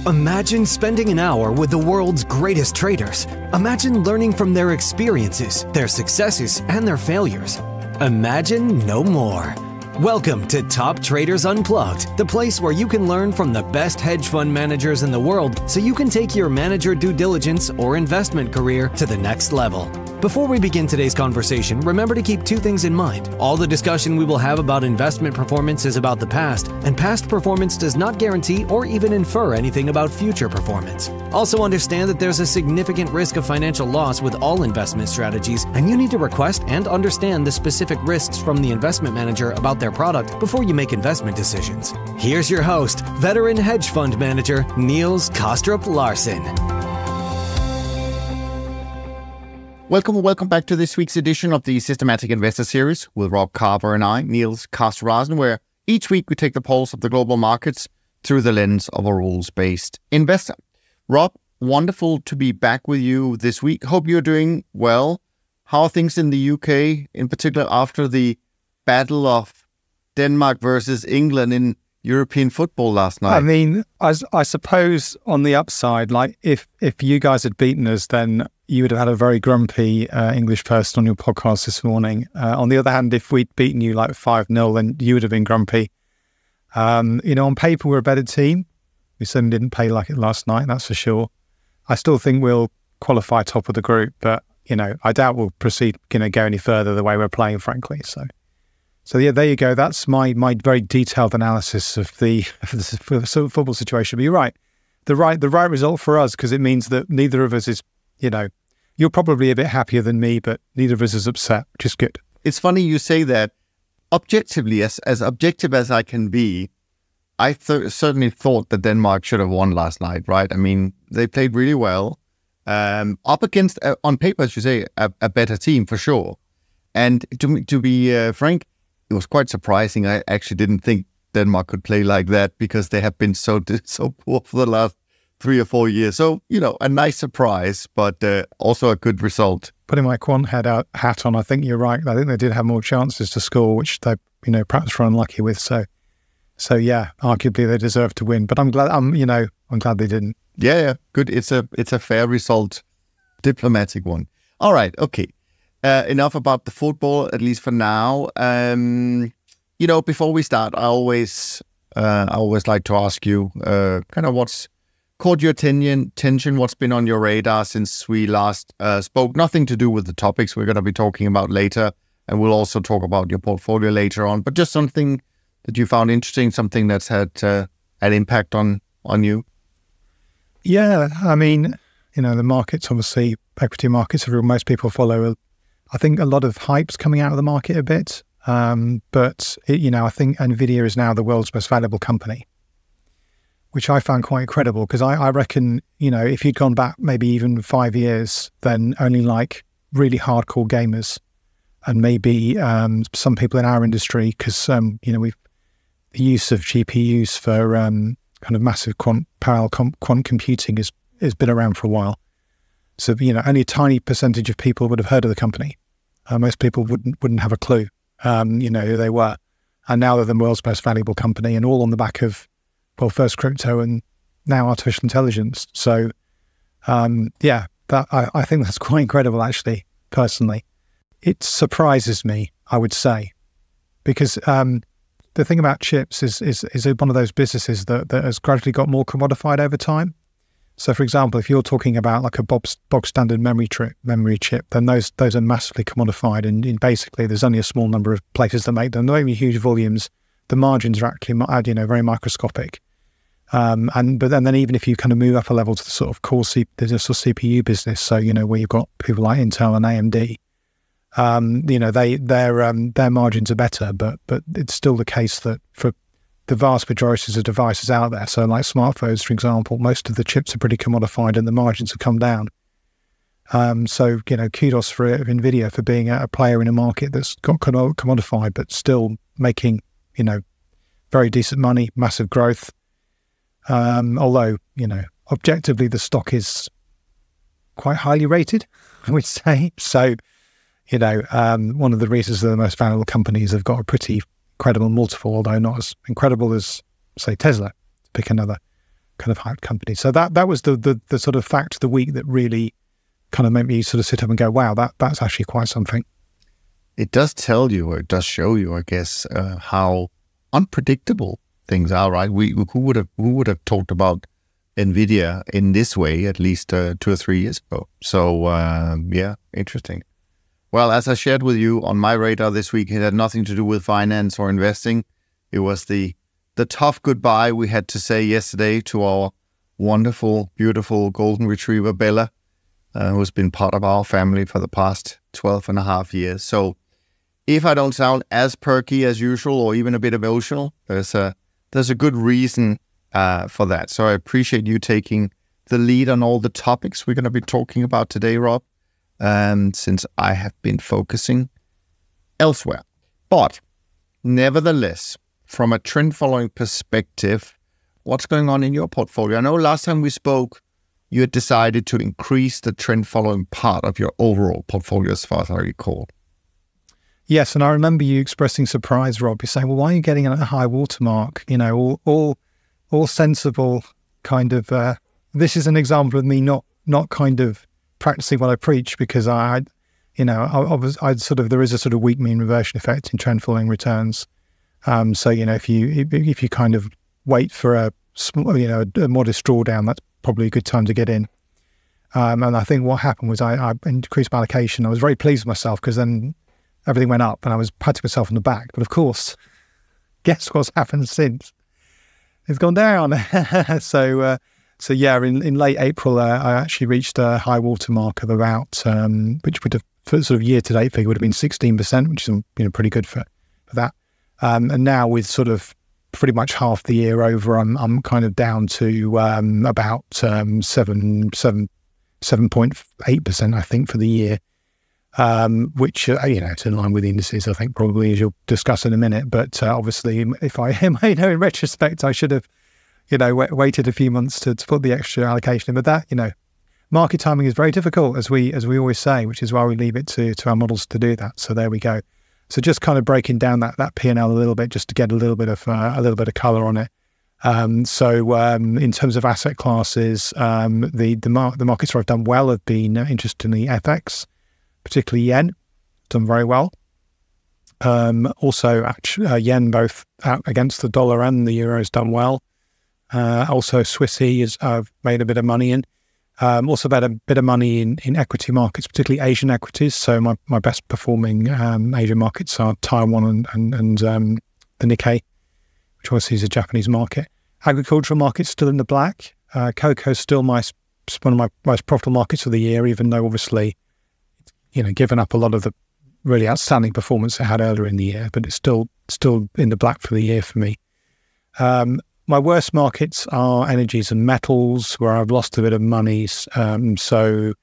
Imagine spending an hour with the world's greatest traders. Imagine learning from their experiences, their successes, and their failures. Imagine no more. Welcome to Top Traders Unplugged, the place where you can learn from the best hedge fund managers in the world so you can take your manager due diligence or investment career to the next level. Before we begin today's conversation, remember to keep two things in mind. All the discussion we will have about investment performance is about the past, and past performance does not guarantee or even infer anything about future performance. Also understand that there's a significant risk of financial loss with all investment strategies, and you need to request and understand the specific risks from the investment manager about their product before you make investment decisions. Here's your host, veteran hedge fund manager, Niels Kaastrup-Larsen. Welcome back to this week's edition of the Systematic Investor Series with Rob Carver and I, Niels Kaastrup-Larsen, where each week we take the pulse of the global markets through the lens of a rules-based investor. Rob, wonderful to be back with you this week. Hope you're doing well. How are things in the UK, in particular after the battle of Denmark versus England in European football last night? I mean, I suppose on the upside, like if you guys had beaten us, then you would have had a very grumpy English person on your podcast this morning. On the other hand, if we'd beaten you like 5-0, then you would have been grumpy. On paper, we're a better team. We certainly didn't play like it last night, that's for sure. I still think we'll qualify top of the group, but, I doubt we'll proceed, go any further the way we're playing, frankly. So yeah, there you go. That's my very detailed analysis of the football situation. But you're right. The right result for us, because it means that neither of us is, you're probably a bit happier than me, but neither of us is upset, which is good. It's funny you say that. Objectively, as objective as I can be, I certainly thought that Denmark should have won last night, right? I mean, they played really well. Up against, on paper, as you say, a better team for sure. And to be frank, it was quite surprising. I actually didn't think Denmark could play like that because they have been so poor for the last 3 or 4 years. So, a nice surprise, but also a good result. Putting my quant hat on, I think you're right. I think they did have more chances to score, which they, perhaps were unlucky with. So yeah, arguably they deserve to win. But I'm glad. I'm glad they didn't. Yeah, good. It's a fair result, diplomatic one. All right, okay. Enough about the football, at least for now. Before we start, I always like to ask you kind of what's caught your attention, what's been on your radar since we last spoke. Nothing to do with the topics we're going to be talking about later, and we'll also talk about your portfolio later on, but just something that you found interesting, something that's had an impact on you. Yeah, I mean, the markets, obviously, equity markets are real. Most people follow. I think a lot of hype's coming out of the market a bit, but I think Nvidia is now the world's most valuable company, which I found quite incredible because I reckon, if you'd gone back maybe even 5 years, then only like really hardcore gamers and maybe some people in our industry, because, the use of GPUs for kind of massive parallel quant computing has been around for a while. So, only a tiny percentage of people would have heard of the company. Most people wouldn't have a clue, who they were. And now they're the world's most valuable company, and all on the back of, well, first crypto and now artificial intelligence. So, I think that's quite incredible, actually, personally. It surprises me, I would say, because the thing about chips is one of those businesses that has gradually got more commodified over time. So, for example, if you're talking about like a bog standard memory chip, then those are massively commodified, and basically there's only a small number of places that make them. They're not even huge volumes. The margins are actually, very microscopic. But then even if you kind of move up a level to the sort of core there's a sort of CPU business, so where you've got people like Intel and AMD, their margins are better, but it's still the case that for the vast majority of devices out there, so like smartphones, for example, most of the chips are pretty commodified and the margins have come down. So kudos for Nvidia for being a player in a market that's got commodified, but still making very decent money, massive growth. Although, objectively the stock is quite highly rated, I would say. So, one of the reasons they're the most valuable companies have got a pretty incredible multiple, although not as incredible as, say, Tesla, to pick another kind of hyped companies. So that was the sort of fact of the week that really kind of made me sort of sit up and go, wow, that's actually quite something. It does tell you, or it does show you, I guess, how unpredictable things are, right? Who would have talked about NVIDIA in this way at least 2 or 3 years ago? So yeah, interesting. Well, as I shared with you, on my radar this week, it had nothing to do with finance or investing. It was the tough goodbye we had to say yesterday to our wonderful, beautiful golden retriever, Bella, who's been part of our family for the past 12 and a half years. So if I don't sound as perky as usual or even a bit emotional, there's a good reason for that. So I appreciate you taking the lead on all the topics we're going to be talking about today, Rob, since I have been focusing elsewhere. But nevertheless, from a trend following perspective, what's going on in your portfolio? I know last time we spoke, you had decided to increase the trend following part of your overall portfolio, as far as I recall. Yes, and I remember you expressing surprise, Rob. You saying, well, why are you getting a high watermark? You know, all sensible kind of, this is an example of me not kind of practicing what I preach, because there is a sort of weak mean reversion effect in trend following returns. So, you know, if you kind of wait for a modest drawdown, that's probably a good time to get in. And I think what happened was I increased my allocation. I was very pleased with myself because then everything went up and I was patting myself on the back. But of course, guess what's happened since? It's gone down. So yeah, in late April, I actually reached a high water mark of about, which would have, for sort of year-to-date figure, would have been 16%, which is pretty good for that. And now with sort of pretty much half the year over, I'm kind of down to about 7.8%, I think, for the year, which it's in line with the indices, I think, probably, as you'll discuss in a minute. But obviously, if I in retrospect, I should have waited a few months to put the extra allocation in. But that, market timing is very difficult, as we always say, which is why we leave it to our models to do that. So there we go. So just kind of breaking down that P&L a little bit, just to get a little bit of color on it. So in terms of asset classes, the markets where I've done well have been, interestingly, FX, particularly yen, done very well. Also, yen both out against the dollar and the euro has done well. Also, Swissy has made a bit of money in. Also made a bit of money in equity markets, particularly Asian equities. So my best performing Asian markets are Taiwan and the Nikkei, which obviously is a Japanese market. Agricultural markets still in the black. Cocoa is still one of my most profitable markets of the year, even though obviously, given up a lot of the really outstanding performance it had earlier in the year, but it's still in the black for the year for me. My worst markets are energies and metals, where I've lost a bit of money. So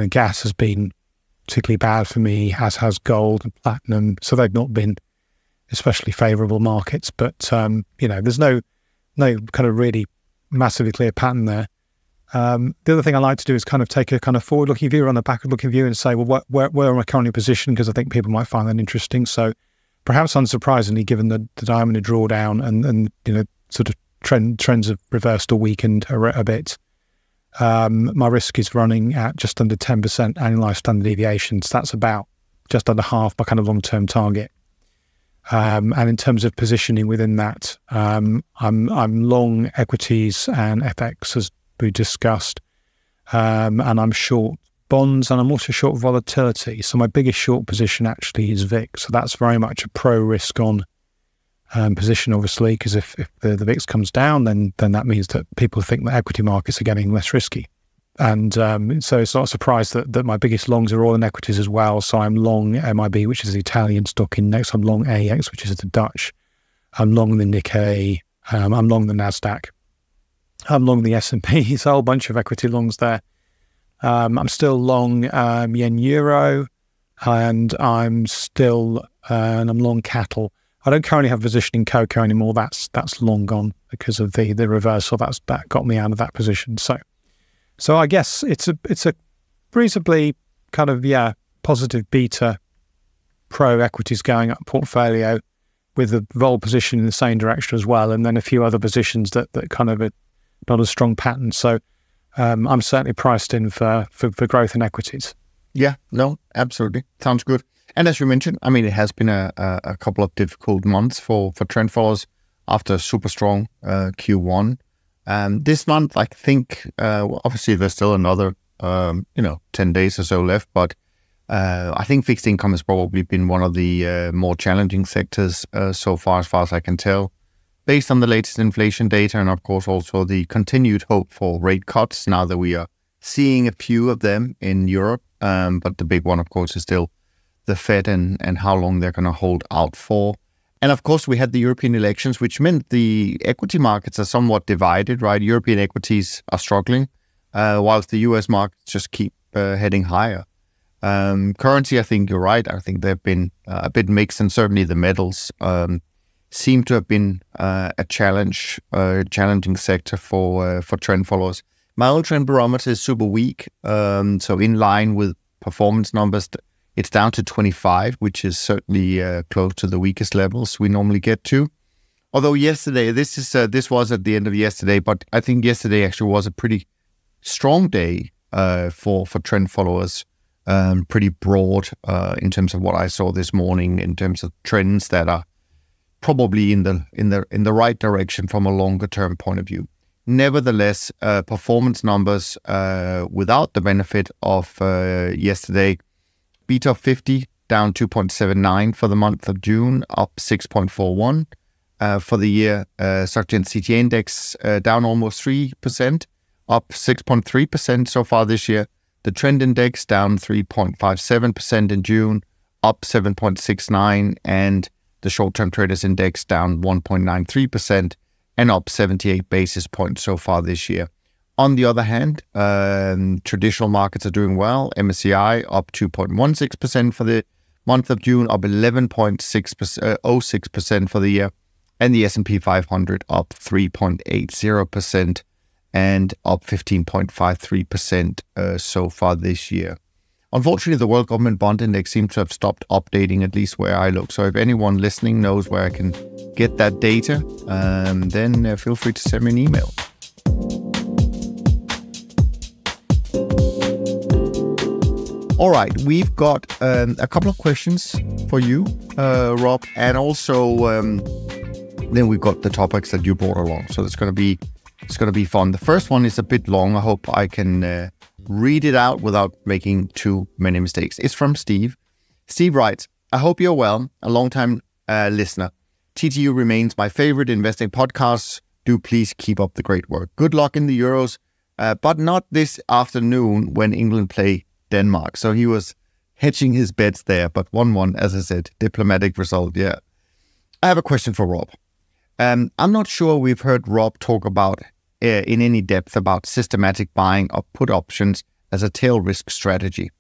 gas has been particularly bad for me, as has gold and platinum. So they've not been especially favourable markets. But, there's no kind of really massively clear pattern there. The other thing I like to do is kind of take a kind of forward-looking view or on a backward-looking view and say, well, where am I currently positioned? Because I think people might find that interesting. So perhaps unsurprisingly, given that I'm in a drawdown and sort of trends have reversed or weakened a bit, my risk is running at just under 10% annualized standard deviations. That's about just under half my kind of long-term target. And in terms of positioning within that, I'm long equities and FX, as we discussed, and I'm short bonds, and I'm also short volatility. So my biggest short position actually is VIX. So that's very much a pro-risk on position, obviously, because if the VIX comes down, then that means that people think that equity markets are getting less risky. And so it's not a surprise that my biggest longs are all in equities as well. So I'm long MIB, which is the Italian stock index. I'm long AX, which is the Dutch. I'm long the Nikkei. I'm long the NASDAQ. I'm long the S&P. So a whole bunch of equity longs there. I'm still long yen euro, and I'm long cattle. I don't currently have a position in cocoa anymore. That's long gone because of the reversal. That got me out of that position. So I guess it's a reasonably kind of positive beta pro equities going up portfolio with the vol position in the same direction as well, and then a few other positions that kind of a strong pattern. So I'm certainly priced in for growth in equities. Yeah, no, absolutely. Sounds good. And as you mentioned, I mean, it has been a couple of difficult months for trend followers after a super strong Q1. This month, I think, obviously there's still another, 10 days or so left, but I think fixed income has probably been one of the more challenging sectors so far as I can tell, based on the latest inflation data and, of course, also the continued hope for rate cuts now that we are seeing a few of them in Europe. But the big one, of course, is still the Fed and how long they're going to hold out for. And of course, we had the European elections, which meant the equity markets are somewhat divided, right? European equities are struggling, whilst the US markets just keep heading higher. Currency, I think you're right. I think they've been a bit mixed, and certainly the metals seem to have been a challenging sector for trend followers. My own trend barometer is super weak, so in line with performance numbers, it's down to 25, which is certainly close to the weakest levels we normally get to. Although yesterday, this was at the end of yesterday, but I think yesterday actually was a pretty strong day for trend followers. Pretty broad in terms of what I saw this morning, in terms of trends that are probably in the right direction from a longer term point of view. Nevertheless, performance numbers without the benefit of yesterday. Beta 50 down 2.79 for the month of June, up 6.41 for the year. Structure and CTA index down almost 3%, up 6.3% so far this year. The trend index down 3.57% in June, up 7.69%, and the short-term traders index down 1.93% and up 78 basis points so far this year. On the other hand, traditional markets are doing well. MSCI up 2.16% for the month of June, up 11.06% for the year, and the S&P 500 up 3.80% and up 15.53% so far this year. Unfortunately, the World Government Bond Index seems to have stopped updating, at least where I look. So if anyone listening knows where I can get that data, then feel free to send me an email. All right, we've got a couple of questions for you, Rob, and also then we've got the topics that you brought along. So it's going to be fun. The first one is a bit long. I hope I can read it out without making too many mistakes. It's from Steve. Steve writes, I hope you're well, a long-time listener. TTU remains my favorite investing podcast. Do please keep up the great work. Good luck in the Euros, but not this afternoon when England play Denmark. So he was hedging his bets there, but 1-1, as I said, diplomatic result, yeah. I have a question for Rob. I'm not sure we've heard Rob talk about in any depth about systematic buying of put options as a tail risk strategy.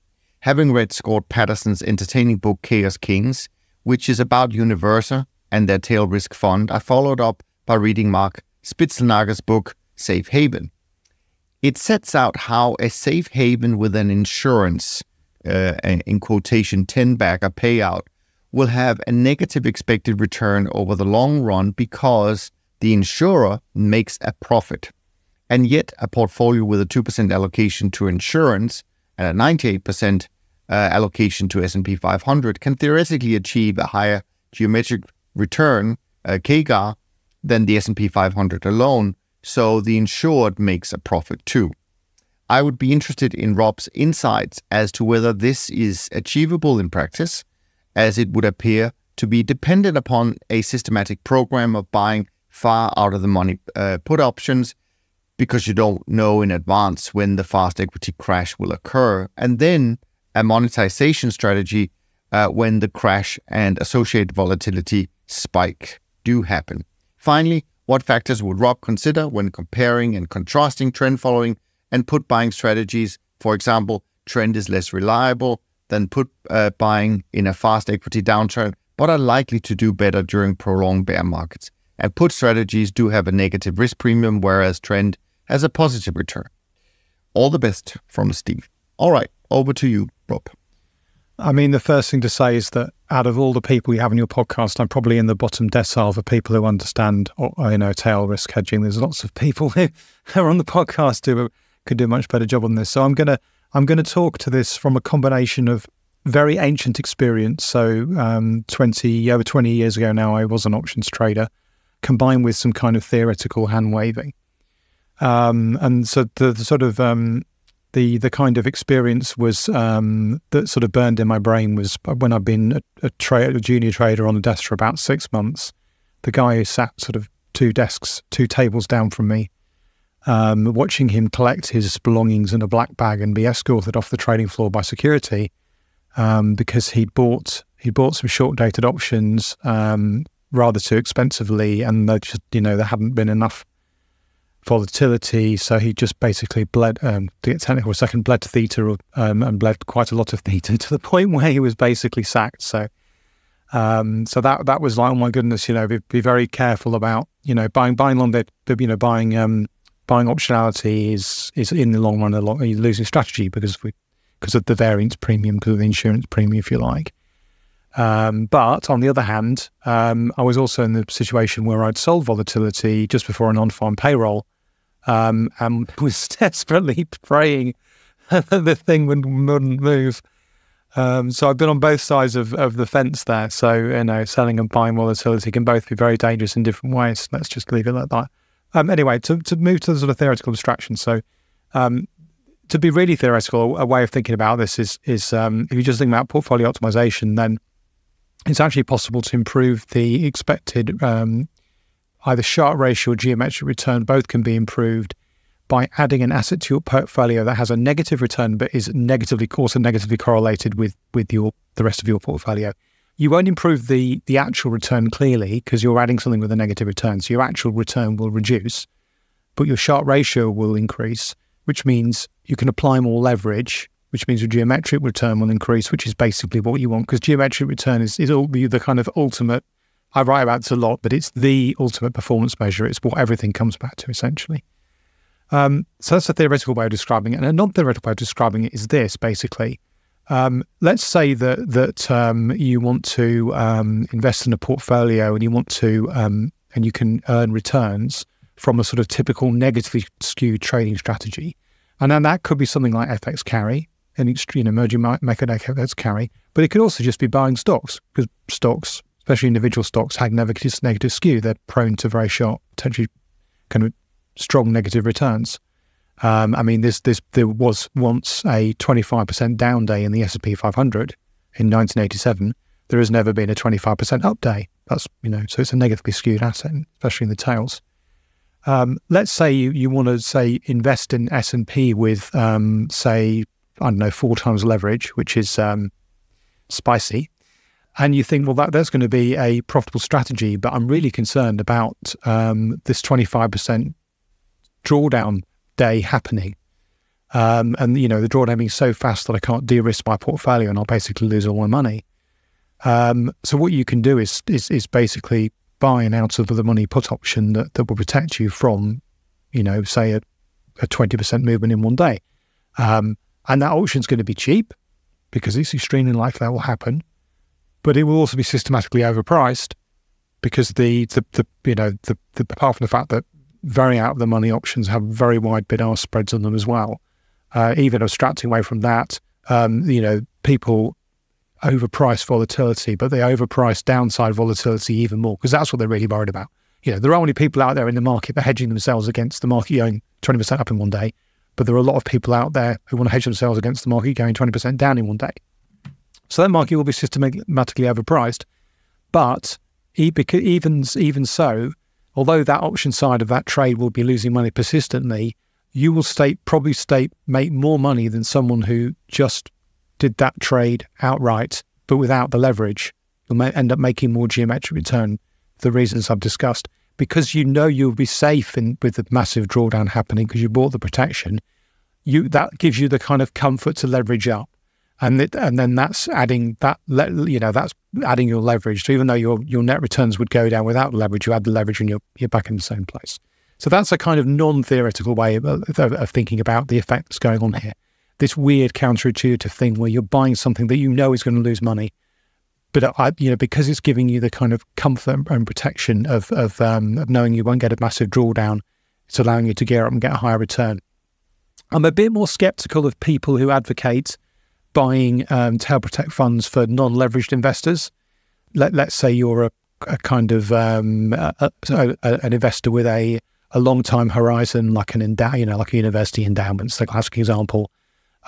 Having read Scott Patterson's entertaining book Chaos Kings, which is about Universa and their tail risk fund, I followed up by reading Mark Spitzelnager's book Safe Haven. It sets out how a safe haven with an insurance, in quotation, 10-bagger payout will have a negative expected return over the long run because the insurer makes a profit. And yet a portfolio with a 2% allocation to insurance and a 98% allocation to S&P 500 can theoretically achieve a higher geometric return, CAGR, than the S&P 500 alone, so the insured makes a profit too. I would be interested in Rob's insights as to whether this is achievable in practice, as it would appear to be dependent upon a systematic program of buying far out of the money put options, because you don't know in advance when the fast equity crash will occur, and then a monetization strategy when the crash and associated volatility spike do happen. Finally, what factors would Rob consider when comparing and contrasting trend following and put buying strategies? For example, trend is less reliable than put buying in a fast equity downturn, but are likely to do better during prolonged bear markets. And put strategies do have a negative risk premium, whereas trend has a positive return. All the best from Steve. All right, over to you, Rob. I mean, the first thing to say is that out of all the people you have in your podcast, I'm probably in the bottom decile for people who understand, tail risk hedging. There's lots of people who are on the podcast who could do a much better job on this. So I'm gonna talk to this from a combination of very ancient experience. So over 20 years ago now, I was an options trader, combined with some kind of theoretical hand waving. And so the sort of the kind of experience was that sort of burned in my brain was when I've been a junior trader on the desk for about 6 months. The guy who sat sort of two tables down from me, watching him collect his belongings in a black bag and be escorted off the trading floor by security because he bought some short dated options rather too expensively, and there hadn't been enough volatility, so he just basically bled, to get technical a second, bled to theta and bled quite a lot of theta to the point where he was basically sacked. So that was like, oh my goodness, be very careful about buying long, buying optionality is in the long run a losing strategy because of the variance premium, because of the insurance premium, if you like. But on the other hand, I was also in the situation where I'd sold volatility just before an on-farm payroll, and was desperately praying that the thing wouldn't move. So I've been on both sides of the fence there. So, selling and buying volatility can both be very dangerous in different ways. Let's just leave it like that. Anyway, to move to the sort of theoretical abstraction. So, to be really theoretical, a way of thinking about this is if you just think about portfolio optimization, then it's actually possible to improve the expected either Sharpe ratio or geometric return. Both can be improved by adding an asset to your portfolio that has a negative return but is negatively correlated with the rest of your portfolio. You won't improve the actual return clearly because you're adding something with a negative return. So your actual return will reduce, but your Sharpe ratio will increase, which means you can apply more leverage, which means your geometric return will increase, which is basically what you want, because geometric return is the kind of ultimate, I write about this a lot, but it's the ultimate performance measure. It's what everything comes back to, essentially. So that's a theoretical way of describing it. And a non-theoretical way of describing it is this, basically. Let's say that you want to invest in a portfolio and you want to, and you can earn returns from a sort of typical negatively skewed trading strategy. And then that could be something like FX carry, an emerging method FX carry, but it could also just be buying stocks, because stocks, especially individual stocks, have negative skew. They're prone to very sharp, potentially kind of strong negative returns. There was once a 25% down day in the S&P 500 in 1987. There has never been a 25% up day. That's, so it's a negatively skewed asset, especially in the tails. Let's say you want to invest in S&P with, 4 times leverage, which is spicy. And you think, well, that's going to be a profitable strategy, but I'm really concerned about this 25% drawdown day happening. The drawdown being so fast that I can't de-risk my portfolio and I'll basically lose all my money. So what you can do is basically buy an out of the money put option that will protect you from, say a 20% movement in one day. And that option is going to be cheap because it's extremely likely that will happen, but it will also be systematically overpriced because apart from the fact that very out of the money options have very wide bid-ask spreads on them as well. Even abstracting away from that, people overprice volatility, but they overprice downside volatility even more because that's what they're really worried about. There are only people out there in the market that are hedging themselves against the market going 20% up in one day, but there are a lot of people out there who want to hedge themselves against the market going 20% down in one day. So that market will be systematically overpriced. But even so, although that option side of that trade will be losing money persistently, you will probably make more money than someone who just did that trade outright, but without the leverage. You'll end up making more geometric return for the reasons I've discussed, because you'll be safe with the massive drawdown happening because you bought the protection. That gives you the kind of comfort to leverage up, and then that's adding that's adding your leverage. So even though your net returns would go down without leverage, you add the leverage and you're back in the same place. So that's a kind of non-theoretical way of thinking about the effects going on here. This weird counterintuitive thing where you're buying something that is going to lose money, because it's giving you the kind of comfort and protection of knowing you won't get a massive drawdown, it's allowing you to gear up and get a higher return. I'm a bit more skeptical of people who advocate buying tail protect funds for non-leveraged investors. Let's say you're a kind of an investor with a long-time horizon, like like a university endowment, it's the classic example,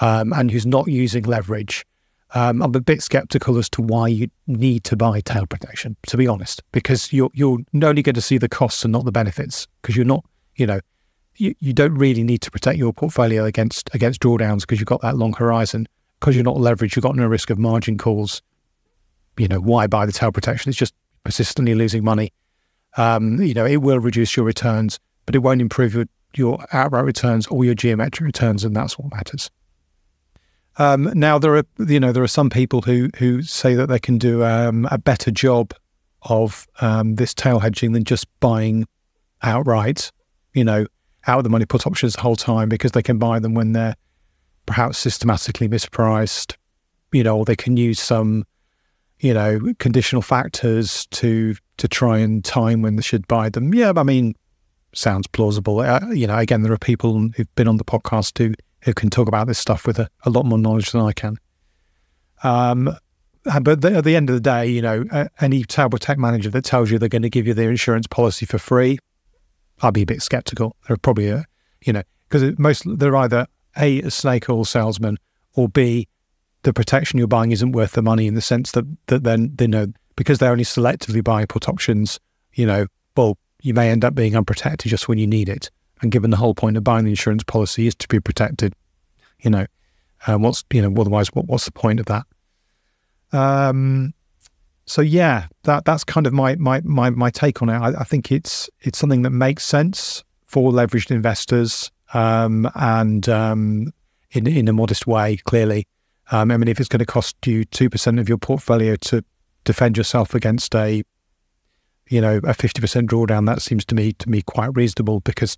and who's not using leverage. I'm a bit skeptical as to why you need to buy tail protection, to be honest, because you're only going to see the costs and not the benefits, because you're not, you don't really need to protect your portfolio against drawdowns because you've got that long horizon. Because you're not leveraged, you've got no risk of margin calls. Why buy the tail protection? It's just persistently losing money. It will reduce your returns, but it won't improve your outright returns or your geometric returns, and that's what matters. Now there are some people who say that they can do a better job of this tail hedging than just buying outright, out of the money put options the whole time, because they can buy them when they're perhaps systematically mispriced, or they can use some, conditional factors to try and time when they should buy them. Yeah, I mean, sounds plausible. Again, there are people who've been on the podcast who can talk about this stuff with a lot more knowledge than I can. But at the end of the day, any tail protect manager that tells you they're going to give you their insurance policy for free, I'd be a bit skeptical. They're probably, because they're either A, a snake oil salesman, or B, the protection you're buying isn't worth the money, in the sense that then because they're only selectively buying put options, well, you may end up being unprotected just when you need it. And given the whole point of buying the insurance policy is to be protected, otherwise, what's the point of that? So yeah, that's kind of my take on it. I think it's something that makes sense for leveraged investors, and in a modest way, clearly. If it's going to cost you 2% of your portfolio to defend yourself against a 50% drawdown, that seems to me quite reasonable, because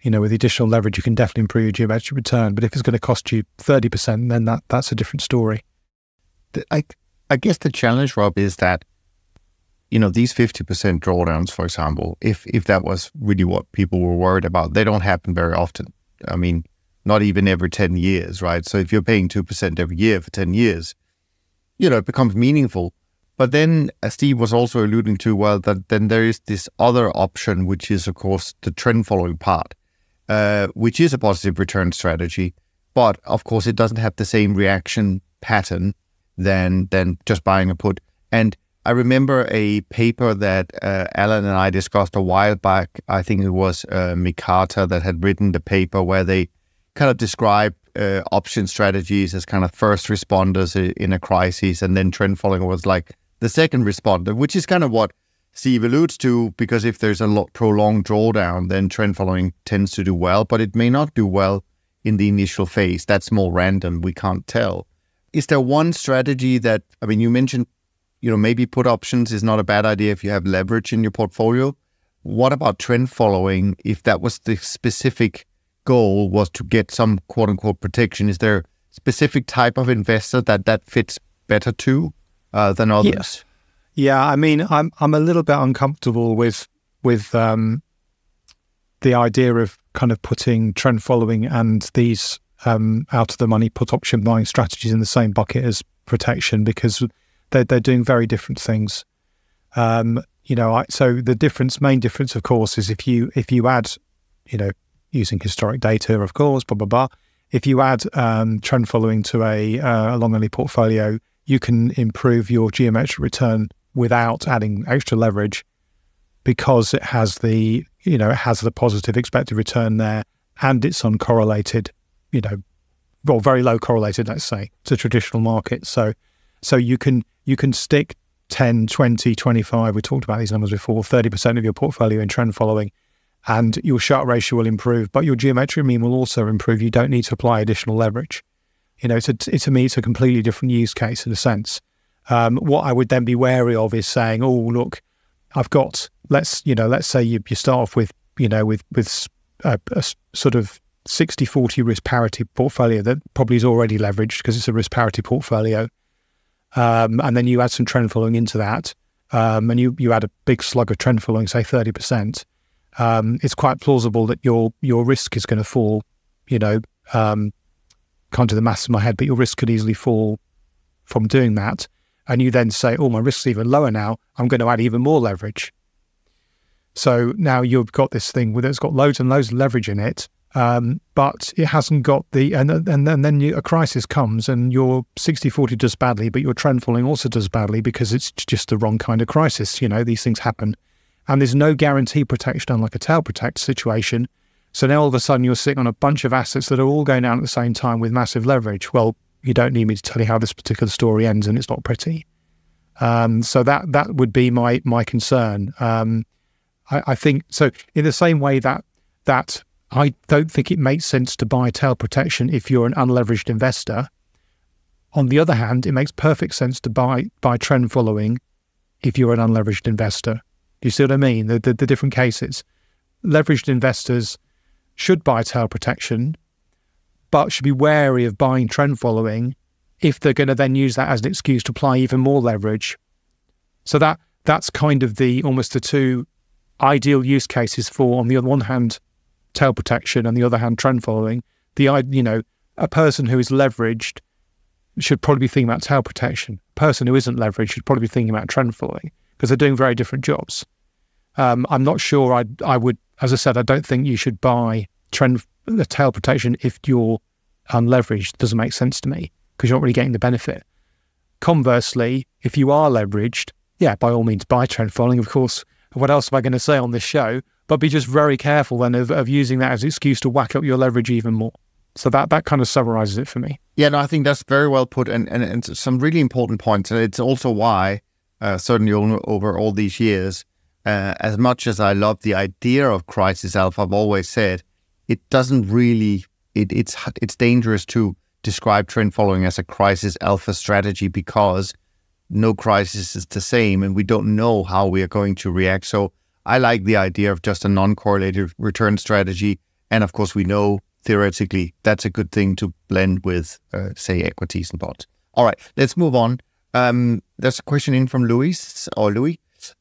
with the additional leverage you can definitely improve your geometric return. But if it's going to cost you 30%, then that's a different story. I guess the challenge, Rob, is that these 50% drawdowns, for example, if that was really what people were worried about, they don't happen very often. I mean, not even every 10 years, right? So if you're paying 2% every year for 10 years, it becomes meaningful. But then, as Steve was also alluding to, well, that then there is this other option, which is, of course, the trend following part, which is a positive return strategy. But, of course, it doesn't have the same reaction pattern than just buying a put. And I remember a paper that Alan and I discussed a while back. I think it was Mick Carter that had written the paper where they kind of described option strategies as kind of first responders in a crisis, and then trend following was like the second responder, which is kind of what Steve alludes to, because if there's a prolonged drawdown, then trend following tends to do well, but it may not do well in the initial phase. That's more random. We can't tell. Is there one strategy that, you mentioned, maybe put options is not a bad idea if you have leverage in your portfolio. What about trend following? If that was the specific goal, was to get some quote unquote protection, is there a specific type of investor that fits better to than others? Yes. Yeah, I'm a little bit uncomfortable with the idea of kind of putting trend following and these out of the money put option buying strategies in the same bucket as protection, because they're doing very different things. So the main difference, of course, is if you add, using historic data, of course, blah blah blah. If you add trend following to a long only portfolio, you can improve your geometric return without adding extra leverage, because it has the positive expected return there, and it's uncorrelated, very low correlated, let's say, to traditional markets. So you can stick 10, 20, 25, we talked about these numbers before, 30% of your portfolio in trend following, and your Sharpe ratio will improve, but your geometric mean will also improve. You don't need to apply additional leverage. To me, it's a completely different use case in a sense. What I would then be wary of is saying, oh, look, I've got, let's say you start off with a sort of 60-40 risk parity portfolio that probably is already leveraged because it's a risk parity portfolio. and then you add some trend following into that, and you add a big slug of trend following, say 30%, it's quite plausible that your risk is going to fall. Can't do the maths in my head, but your risk could easily fall from doing that. And you then say, oh, my risk's even lower now, I'm going to add even more leverage. So now you've got this thing where it's got loads and loads of leverage in it, but it hasn't got and then a crisis comes and your 60-40 does badly, but your trend following also does badly because it's just the wrong kind of crisis. These things happen. And there's no guarantee protection unlike a tail protect situation. So now all of a sudden you're sitting on a bunch of assets that are all going down at the same time with massive leverage. Well, you don't need me to tell you how this particular story ends, and it's not pretty. So that would be my concern. I think so. In the same way that I don't think it makes sense to buy tail protection if you're an unleveraged investor. On the other hand, it makes perfect sense to buy trend following if you're an unleveraged investor. Do you see what I mean? The different cases. Leveraged investors should buy tail protection, but should be wary of buying trend following if they're going to then use that as an excuse to apply even more leverage. So that's kind of almost the two ideal use cases for, on the one hand, tail protection, and the other hand, trend following. A person who is leveraged should probably be thinking about tail protection. A person who isn't leveraged should probably be thinking about trend following because they're doing very different jobs. I'm not sure I would, as I said, I don't think you should buy the tail protection if you're unleveraged. It doesn't make sense to me because you're not really getting the benefit. Conversely, if you are leveraged, yeah, by all means buy trend following, of course. What else am I going to say on this show? But be just very careful then of using that as an excuse to whack up your leverage even more. So that kind of summarizes it for me. Yeah, no, I think that's very well put and some really important points. And it's also why, certainly over all these years, as much as I love the idea of crisis alpha, I've always said it doesn't really, it's dangerous to describe trend following as a crisis alpha strategy because no crisis is the same and we don't know how we are going to react. So I like the idea of just a non-correlated return strategy. And of course, we know theoretically that's a good thing to blend with, say, equities and bonds. All right, let's move on. There's a question in from Louis.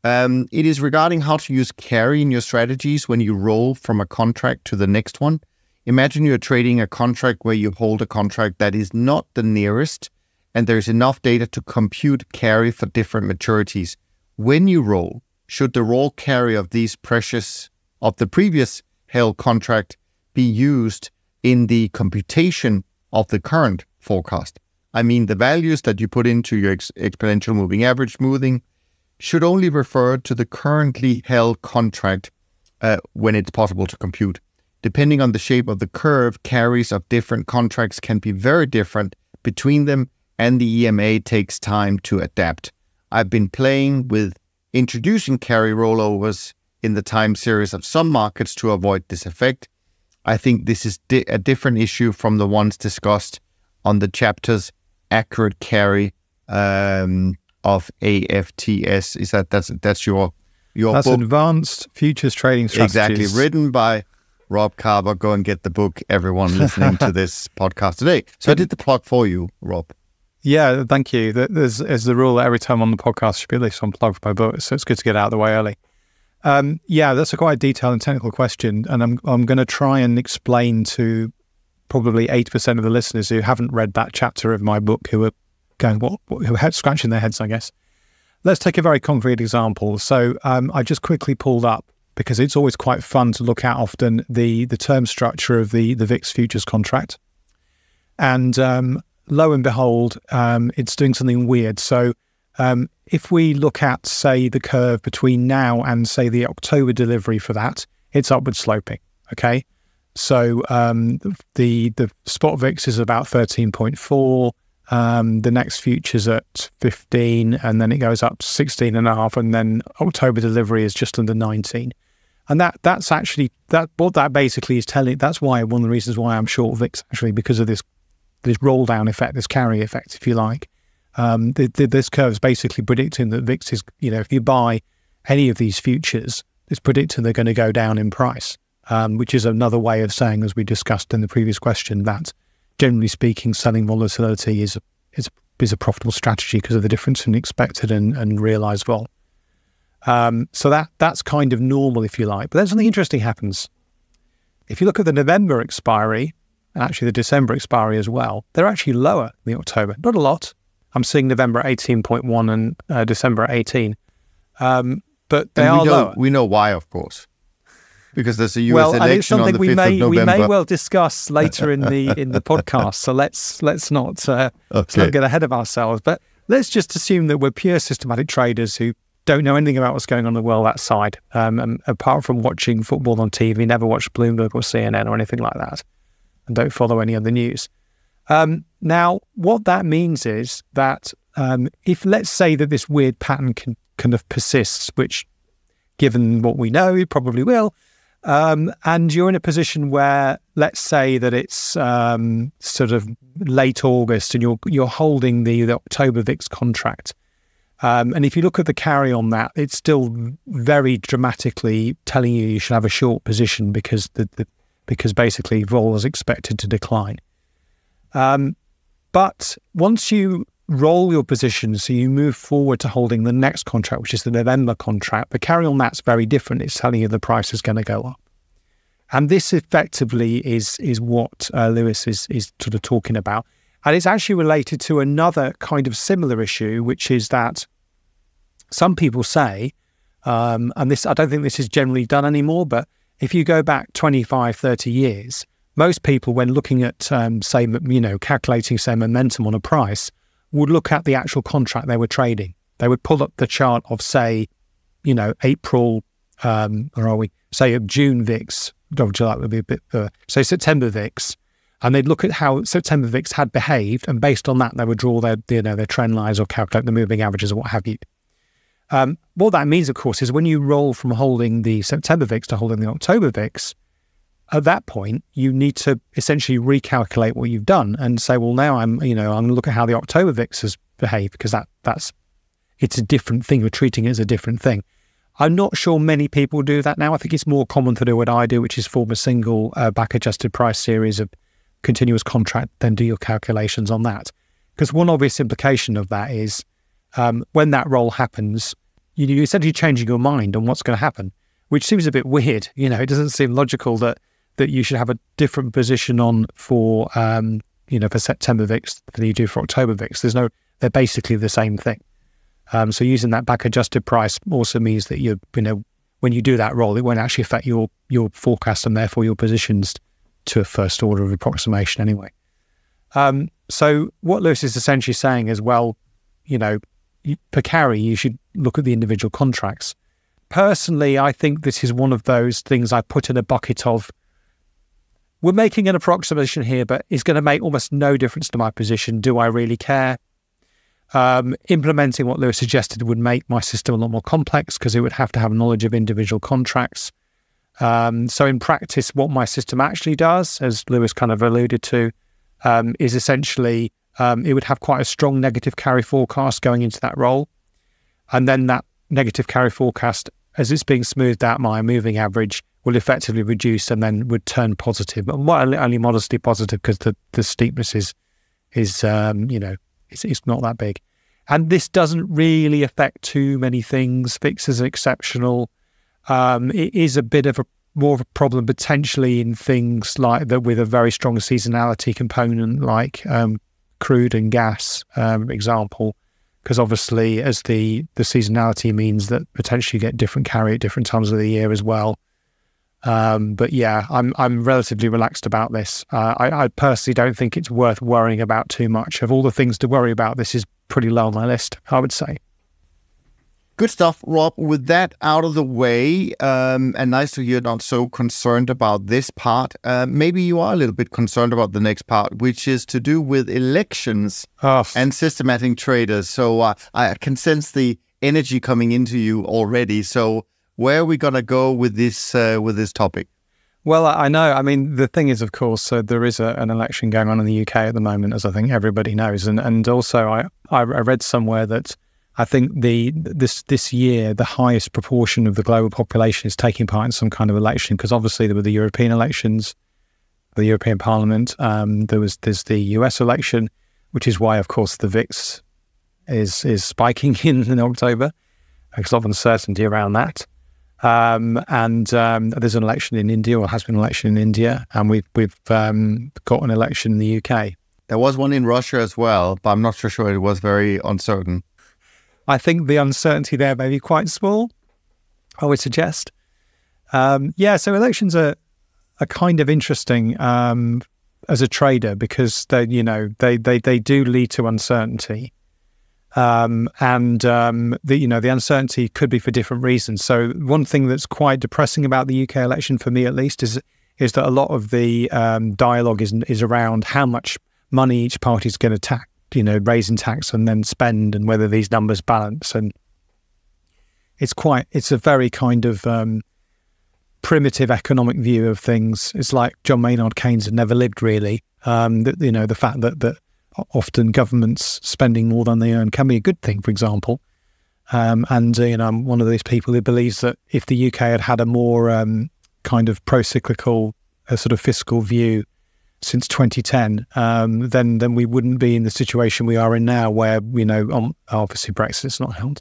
It is regarding how to use carry in your strategies when you roll from a contract to the next one. Imagine you're trading a contract where you hold a contract that is not the nearest and there's enough data to compute carry for different maturities. When you roll, should the roll carry of these precious of the previous held contract be used in the computation of the current forecast? I mean, the values that you put into your exponential moving average smoothing should only refer to the currently held contract when it's possible to compute. Depending on the shape of the curve, carries of different contracts can be very different between them, and the EMA takes time to adapt. I've been playing with introducing carry rollovers in the time series of some markets to avoid this effect. I think this is a different issue from the ones discussed on the chapters accurate carry of AFTS. Is that's your that's book? Advanced Futures Trading Strategies. Exactly, written by Rob Carver. Go and get the book, everyone listening to this podcast today. So I did the plug for you, Rob. Yeah, thank you. There's the rule that every time on the podcast should be at least unplugged by book, so it's good to get out of the way early. Yeah, that's a quite detailed and technical question, and I'm going to try and explain to probably 80% of the listeners who haven't read that chapter of my book, who are going, who are scratching their heads, I guess. Let's take a very concrete example. So I just quickly pulled up, because it's always quite fun to look at often the term structure of the VIX futures contract. And lo and behold, it's doing something weird. So if we look at, say, the curve between now and, say, the October delivery for that, it's upward sloping, okay? So the spot VIX is about 13.4, the next future's at 15, and then it goes up to 16.5, and then October delivery is just under 19. And that's actually, what that basically is telling, that's why one of the reasons why I'm short VIX, actually, because of this roll down effect, this carry effect, if you like. This curve is basically predicting that VIX is, if you buy any of these futures, it's predicting they're going to go down in price, which is another way of saying, as we discussed in the previous question, that generally speaking, selling volatility is is a profitable strategy because of the difference in expected and realised vol. So that's kind of normal, if you like. But then something interesting happens. If you look at the November expiry, and actually the December expiry as well, they're actually lower than the October. Not a lot. I'm seeing November at 18.1 and December at 18. But they are lower. We know why, of course. Because there's a US election on the 5th of November. We may well discuss later in the podcast. So let's not get ahead of ourselves. But let's just assume that we're pure systematic traders who don't know anything about what's going on in the world outside. Apart from watching football on TV, never watch Bloomberg or CNN or anything like that, and don't follow any other news. Now, what that means is that if, let's say, that this weird pattern can kind of persists, which, given what we know, it probably will, and you're in a position where, let's say that it's sort of late August and you're holding the October VIX contract. And if you look at the carry on that, it's still very dramatically telling you should have a short position because because basically vol is expected to decline. But once you roll your position, so you move forward to holding the next contract, which is the November contract, the carry on that's very different. It's telling you the price is going to go up. And this effectively is what Lewis is sort of talking about. And it's actually related to another kind of similar issue, which is that some people say, and this, I don't think this is generally done anymore, but if you go back 25, 30 years, most people, when looking at, calculating, say, momentum on a price, would look at the actual contract they were trading. They would pull up the chart of, say, April, of June VIX, July would be a bit, say September VIX, and they'd look at how September VIX had behaved, and based on that, they would draw their trend lines or calculate the moving averages or what have you. What that means, of course, is when you roll from holding the September VIX to holding the October VIX, at that point, you need to essentially recalculate what you've done and say, well, now I'm going to look at how the October VIX has behaved, because it's a different thing. You're treating it as a different thing. I'm not sure many people do that now. I think it's more common to do what I do, which is form a single back-adjusted price series of continuous contract, then do your calculations on that. Because one obvious implication of that is when that roll happens, you're essentially changing your mind on what's going to happen, which seems a bit weird. It doesn't seem logical that you should have a different position on for September VIX than you do for October VIX. They're basically the same thing. So using that back-adjusted price also means that when you do that roll, it won't actually affect your forecast and therefore your positions to a first order of approximation anyway. So what Lewis is essentially saying is, well, per carry, you should look at the individual contracts. Personally, I think this is one of those things I put in a bucket of, we're making an approximation here, but it's going to make almost no difference to my position. Do I really care? Implementing what Lewis suggested would make my system a lot more complex because it would have to have knowledge of individual contracts. So in practice, what my system actually does, as Lewis kind of alluded to, is essentially it would have quite a strong negative carry forecast going into that roll. And then that negative carry forecast, as it's being smoothed out, my moving average will effectively reduce and then would turn positive, but only modestly positive because the steepness is it's not that big. And this doesn't really affect too many things. VIX is exceptional. It is a bit of more of a problem potentially in things like that with a very strong seasonality component, like crude and gas, example, because obviously as the seasonality means that potentially you get different carry at different times of the year as well. But yeah, I'm relatively relaxed about this. I personally don't think it's worth worrying about too much. Of all the things to worry about, this is pretty low on my list, I would say. Good stuff, Rob. With that out of the way, and nice to hear you're not so concerned about this part. Maybe you are a little bit concerned about the next part, which is to do with elections and systematic traders. So I can sense the energy coming into you already. So where are we going to go with this topic? Well, I know. I mean, the thing is, of course, there is an election going on in the UK at the moment, as I think everybody knows. And also I read somewhere that I think this year, the highest proportion of the global population is taking part in some kind of election, because obviously there were the European elections, the European Parliament, there's the US election, which is why, of course, the VIX is spiking in October. There's a lot of uncertainty around that. And there's an election in India, or has been an election in India, and we've got an election in the UK. There was one in Russia as well, but I'm not so sure. It was very uncertain. I think the uncertainty there may be quite small, I would suggest. So elections are kind of interesting as a trader, because they do lead to uncertainty. The uncertainty could be for different reasons. So one thing that's quite depressing about the UK election, for me at least, is that a lot of the dialogue is around how much money each party is going to raise in tax and then spend, and whether these numbers balance. And it's a very kind of primitive economic view of things. It's like John Maynard Keynes had never lived, really. The fact that often governments spending more than they earn can be a good thing, for example. I'm one of these people who believes that if the UK had had a more kind of pro-cyclical sort of fiscal view since 2010, then we wouldn't be in the situation we are in now, where, obviously Brexit's not helped,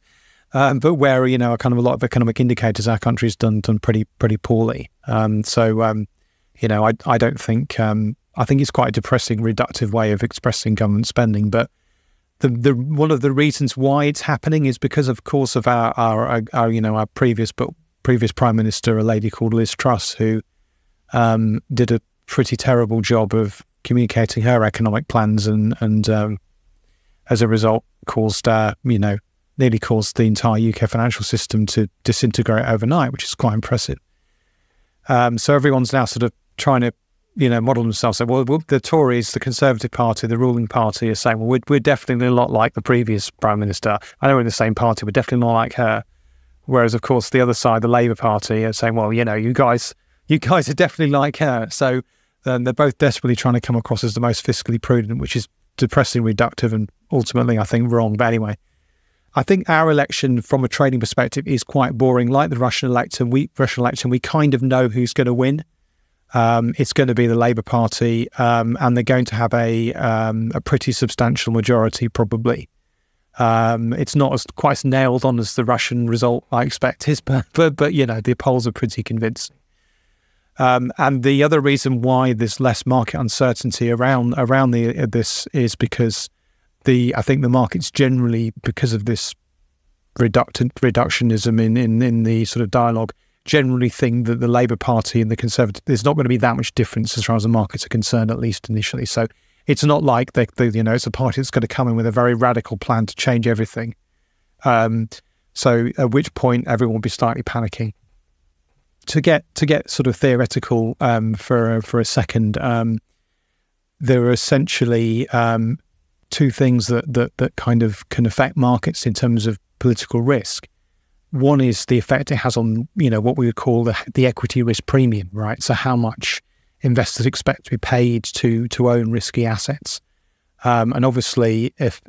but where, kind of a lot of economic indicators our country's done pretty poorly. I don't think... I think it's quite a depressing, reductive way of expressing government spending. But the one of the reasons why it's happening is because, of course, of our previous Prime Minister, a lady called Liz Truss, who did a pretty terrible job of communicating her economic plans, and as a result caused nearly caused the entire UK financial system to disintegrate overnight, which is quite impressive. So everyone's now sort of trying to model themselves. So, well, the Tories, the Conservative Party, the ruling party, are saying, well, we're definitely a lot like the previous Prime Minister. I know we're in the same party, we're definitely not like her. Whereas, of course, the other side, the Labour Party, are saying, well, you guys are definitely like her. So they're both desperately trying to come across as the most fiscally prudent, which is depressingly reductive and ultimately, I think, wrong. But anyway, I think our election, from a trading perspective, is quite boring. Like the Russian election, we kind of know who's going to win. It's going to be the Labour Party, and they're going to have a pretty substantial majority, probably. It's not quite as nailed on as the Russian result I expect is, but the polls are pretty convincing. And the other reason why there's less market uncertainty around this is because I think the markets generally, because of this reductionism in the sort of dialogue, generally think that the Labour Party and the Conservative, there's not going to be that much difference as far as the markets are concerned, at least initially. So it's not like it's a party that's going to come in with a very radical plan to change everything. So at which point everyone will be slightly panicking. To get sort of theoretical for a second, there are essentially two things that kind of can affect markets in terms of political risk. One is the effect it has on, what we would call the equity risk premium, right? So how much investors expect to be paid to own risky assets. And obviously, if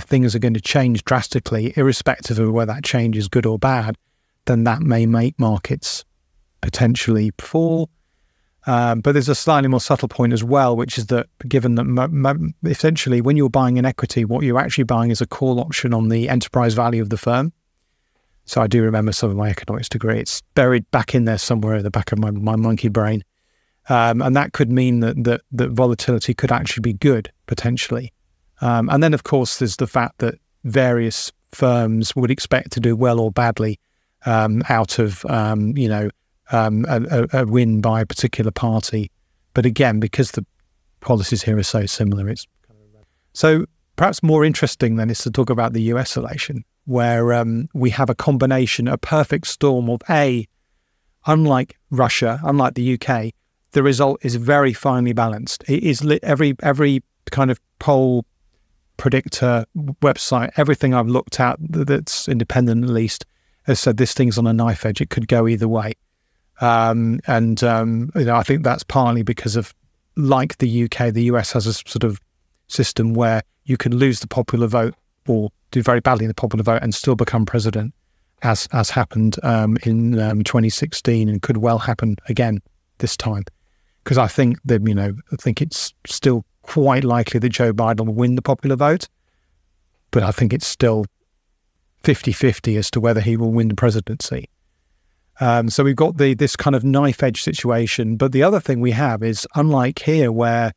things are going to change drastically, irrespective of whether that change is good or bad, then that may make markets potentially fall. But there's a slightly more subtle point as well, which is that given that essentially when you're buying an equity, what you're actually buying is a call option on the enterprise value of the firm. So I do remember some of my economics degree. It's buried back in there somewhere at the back of my monkey brain. And that could mean that volatility could actually be good, potentially. And then, of course, there's the fact that various firms would expect to do well or badly out of, a win by a particular party. But again, because the policies here are so similar, it's kind of so perhaps more interesting then is to talk about the US election, where we have a combination, a perfect storm of unlike Russia, unlike the UK, the result is very finely balanced. It is every kind of poll predictor website, everything I've looked at that's independent at least, has said this thing's on a knife edge. It could go either way. I think that's partly because of, like the UK, the US has a sort of system where you can lose the popular vote or do very badly in the popular vote and still become president, as happened in 2016 and could well happen again this time. Because I think that, I think it's still quite likely that Joe Biden will win the popular vote, but I think it's still 50-50 as to whether he will win the presidency. So we've got this kind of knife-edge situation. But the other thing we have is, unlike here, where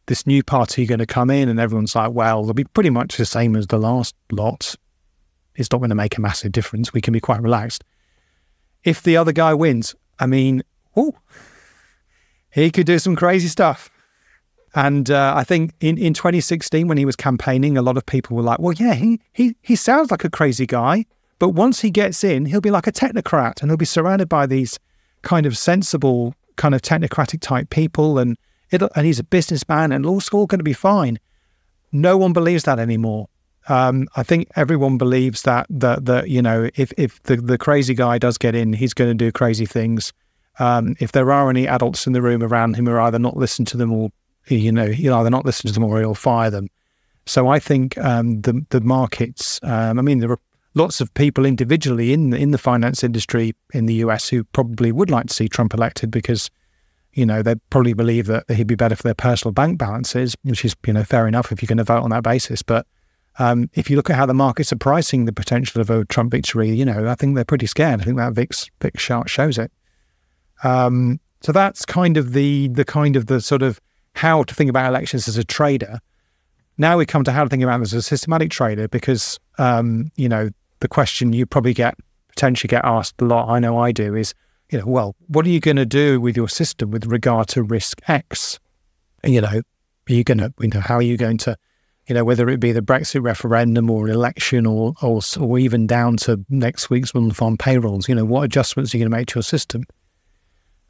this new party are going to come in and everyone's like, well, they'll be pretty much the same as the last lot. It's not going to make a massive difference. We can be quite relaxed. If the other guy wins, I mean, he could do some crazy stuff. And I think in 2016, when he was campaigning, a lot of people were like, well, yeah, he sounds like a crazy guy. But once he gets in, he'll be like a technocrat and he'll be surrounded by these kind of sensible, kind of technocratic type people. And he's a businessman and it's all going to be fine. No one believes that anymore. I think everyone believes that you know, if the crazy guy does get in, he's going to do crazy things. If there are any adults in the room around him who are either not listen to them or, you know, he'll either not listen to them or he'll fire them. So I think the markets, I mean, there are lots of people individually in the finance industry in the US who probably would like to see Trump elected because, you know, they probably believe that he'd be better for their personal bank balances, which is, you know, fair enough if you're going to vote on that basis. But if you look at how the markets are pricing the potential of a Trump victory, you know, I think they're pretty scared. I think that VIX chart shows it. So that's kind of the sort of how to think about elections as a trader. Now we come to how to think about them as a systematic trader because, you know, the question you probably potentially get asked a lot, I know I do, is, you know, well, what are you going to do with your system with regard to risk X? You know, are you going to, you know, how are you going to, you know, whether it be the Brexit referendum or an election or even down to next week's non-farm payrolls, you know, what adjustments are you going to make to your system?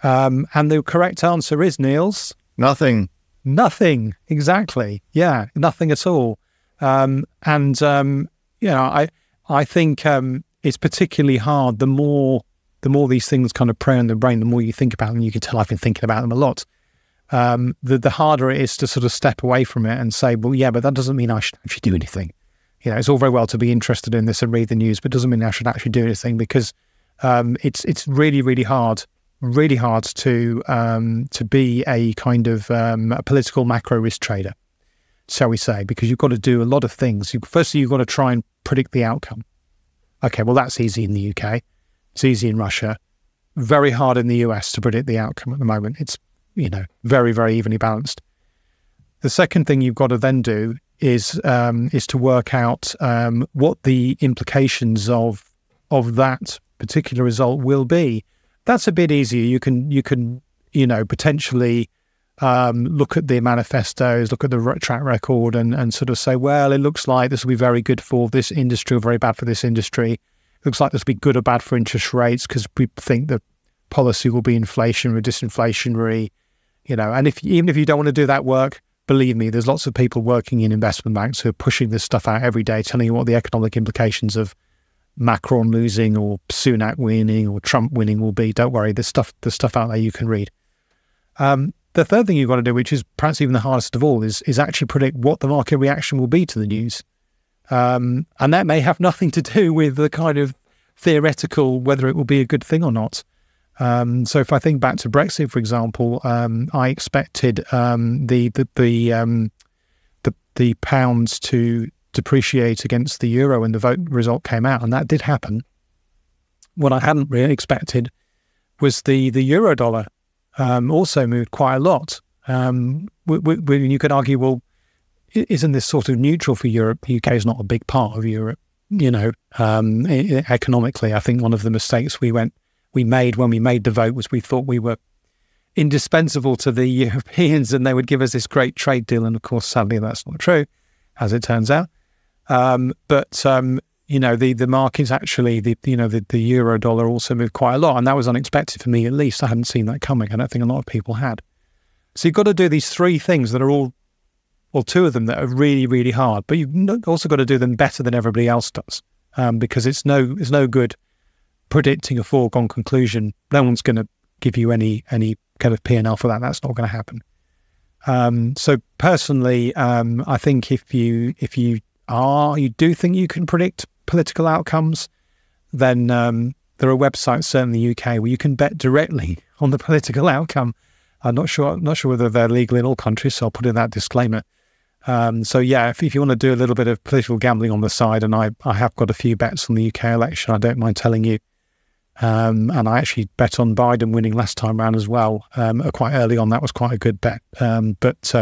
And the correct answer is, Niels, Nothing. Nothing. Exactly. Yeah, nothing at all. You know, I think it's particularly hard. The more these things kind of prey on the brain, the more you think about them. You can tell I've been thinking about them a lot. The harder it is to sort of step away from it and say, well, yeah, but that doesn't mean I should actually do anything. You know, it's all very well to be interested in this and read the news, but it doesn't mean I should actually do anything because it's really, really hard to be a kind of a political macro risk trader, shall we say, because you've got to do a lot of things. Firstly, you've got to try and predict the outcome. Okay, well, that's easy in the UK. It's easy in Russia. Very hard in the US to predict the outcome at the moment. It's, you know, very, very evenly balanced. The second thing you've got to then do is to work out what the implications of that particular result will be. That's a bit easier. You can you know, potentially look at the manifestos, look at the track record and sort of say, well, it looks like this will be very good for this industry or very bad for this industry. It looks like this will be good or bad for interest rates because we think that policy will be inflationary or disinflationary, you know. And even if you don't want to do that work, believe me, there's lots of people working in investment banks who are pushing this stuff out every day, telling you what the economic implications of Macron losing or Sunak winning or Trump winning will be. Don't worry, there's stuff out there you can read. The third thing you've got to do, which is perhaps even the hardest of all, is actually predict what the market reaction will be to the news. And that may have nothing to do with the kind of theoretical whether it will be a good thing or not. So if I think back to Brexit, for example, I expected the pounds to depreciate against the euro when the vote result came out, and that did happen. What I hadn't really expected was the euro dollar also moved quite a lot. You could argue, well, isn't this sort of neutral for Europe? The UK is not a big part of Europe, you know. Economically, I think one of the mistakes we made when we made the vote was we thought we were indispensable to the Europeans and they would give us this great trade deal. And of course, sadly, that's not true, as it turns out. You know, the markets actually, the euro dollar also moved quite a lot. And that was unexpected for me, at least. I hadn't seen that coming. I don't think a lot of people had. So you've got to do these three things that are all, or two of them that are really, really hard, but you've also got to do them better than everybody else does. Because it's no good predicting a foregone conclusion. No one's going to give you any kind of P&L for that. That's not going to happen. So personally, I think if you do think you can predict political outcomes, then there are websites, certainly in the UK, where you can bet directly on the political outcome. I'm not sure whether they're legal in all countries, so I'll put in that disclaimer. So yeah, if you want to do a little bit of political gambling on the side, and I have got a few bets on the UK election, I don't mind telling you. And I actually bet on Biden winning last time round as well. Quite early on, that was quite a good bet. But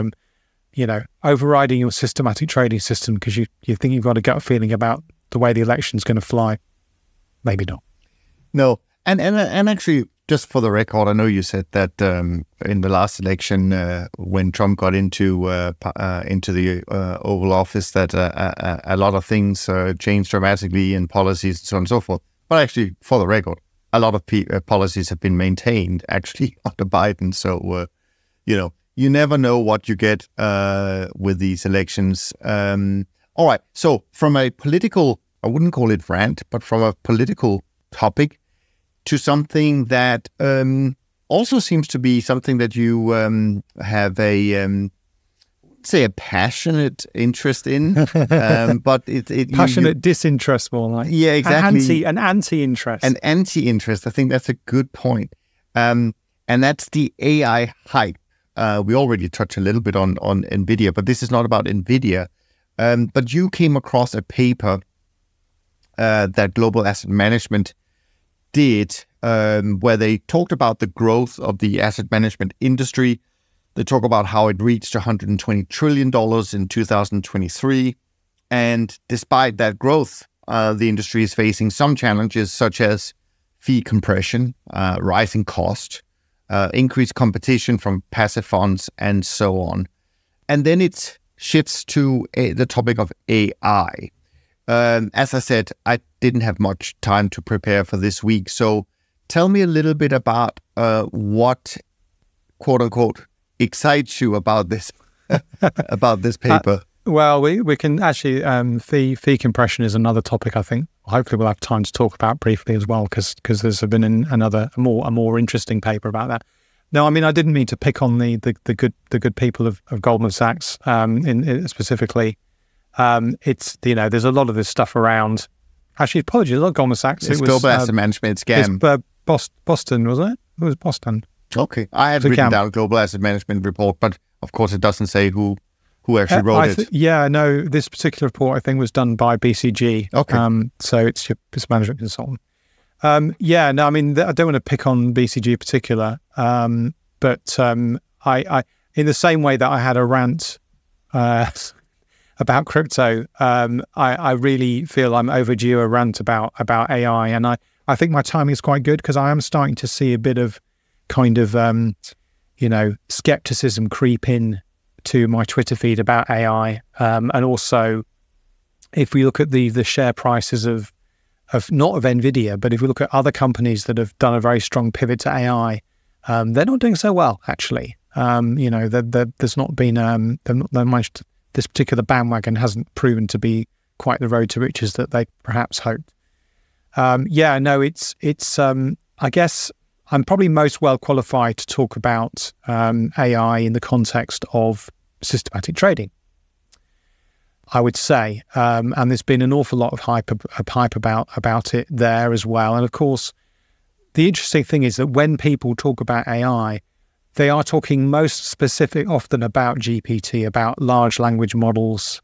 overriding your systematic trading system because you think you've got a gut feeling about the way the election's going to fly, maybe not. No, and actually, just for the record, I know you said that in the last election, when Trump got into the Oval Office, that a lot of things changed dramatically in policies and so on and so forth. But actually, for the record, a lot of policies have been maintained actually under Biden. So, you never know what you get with these elections. All right. So from a political, I wouldn't call it rant, but from a political topic to something that also seems to be something that you have a passionate interest in, but passionate disinterest more like. Yeah, exactly. An anti-interest. An anti-interest. I think that's a good point. And that's the AI hype. We already touched a little bit on NVIDIA, but this is not about NVIDIA. But you came across a paper that Global Asset Management did, where they talked about the growth of the asset management industry. They talk about how it reached $120 trillion in 2023. And despite that growth, the industry is facing some challenges such as fee compression, rising cost, increased competition from passive funds, and so on. And then it shifts to the topic of AI. As I said, I didn't have much time to prepare for this week. So tell me a little bit about what, quote unquote, excites you about this about this paper. Well, we can actually fee compression is another topic. I think hopefully we'll have time to talk about briefly as well because there's been a more interesting paper about that. No, I mean I didn't mean to pick on the good people of Goldman Sachs specifically. It's there's a lot of this stuff around. Actually, apologies, not Goldman Sachs. It's Global Asset Management scam. It's Boston, wasn't it? It was Boston. Okay, I had written down Global Asset Management report, but of course it doesn't say who actually wrote it. No, this particular report I think was done by BCG. Okay, so it's management consultant. I mean I don't want to pick on BCG in particular, but I in the same way that I had a rant about crypto, I really feel I'm overdue a rant about AI, and I think my timing is quite good because I am starting to see a bit of kind of skepticism creep in to my Twitter feed about AI, and also if we look at the share prices of not of NVIDIA, but if we look at other companies that have done a very strong pivot to AI, they're not doing so well actually. There's not been this particular bandwagon hasn't proven to be quite the road to riches that they perhaps hoped. It's I guess I'm probably most well qualified to talk about AI in the context of systematic trading, I would say. And there's been an awful lot of hype about it there as well. And of course, the interesting thing is that when people talk about AI, they are talking most specific often about GPT, about large language models,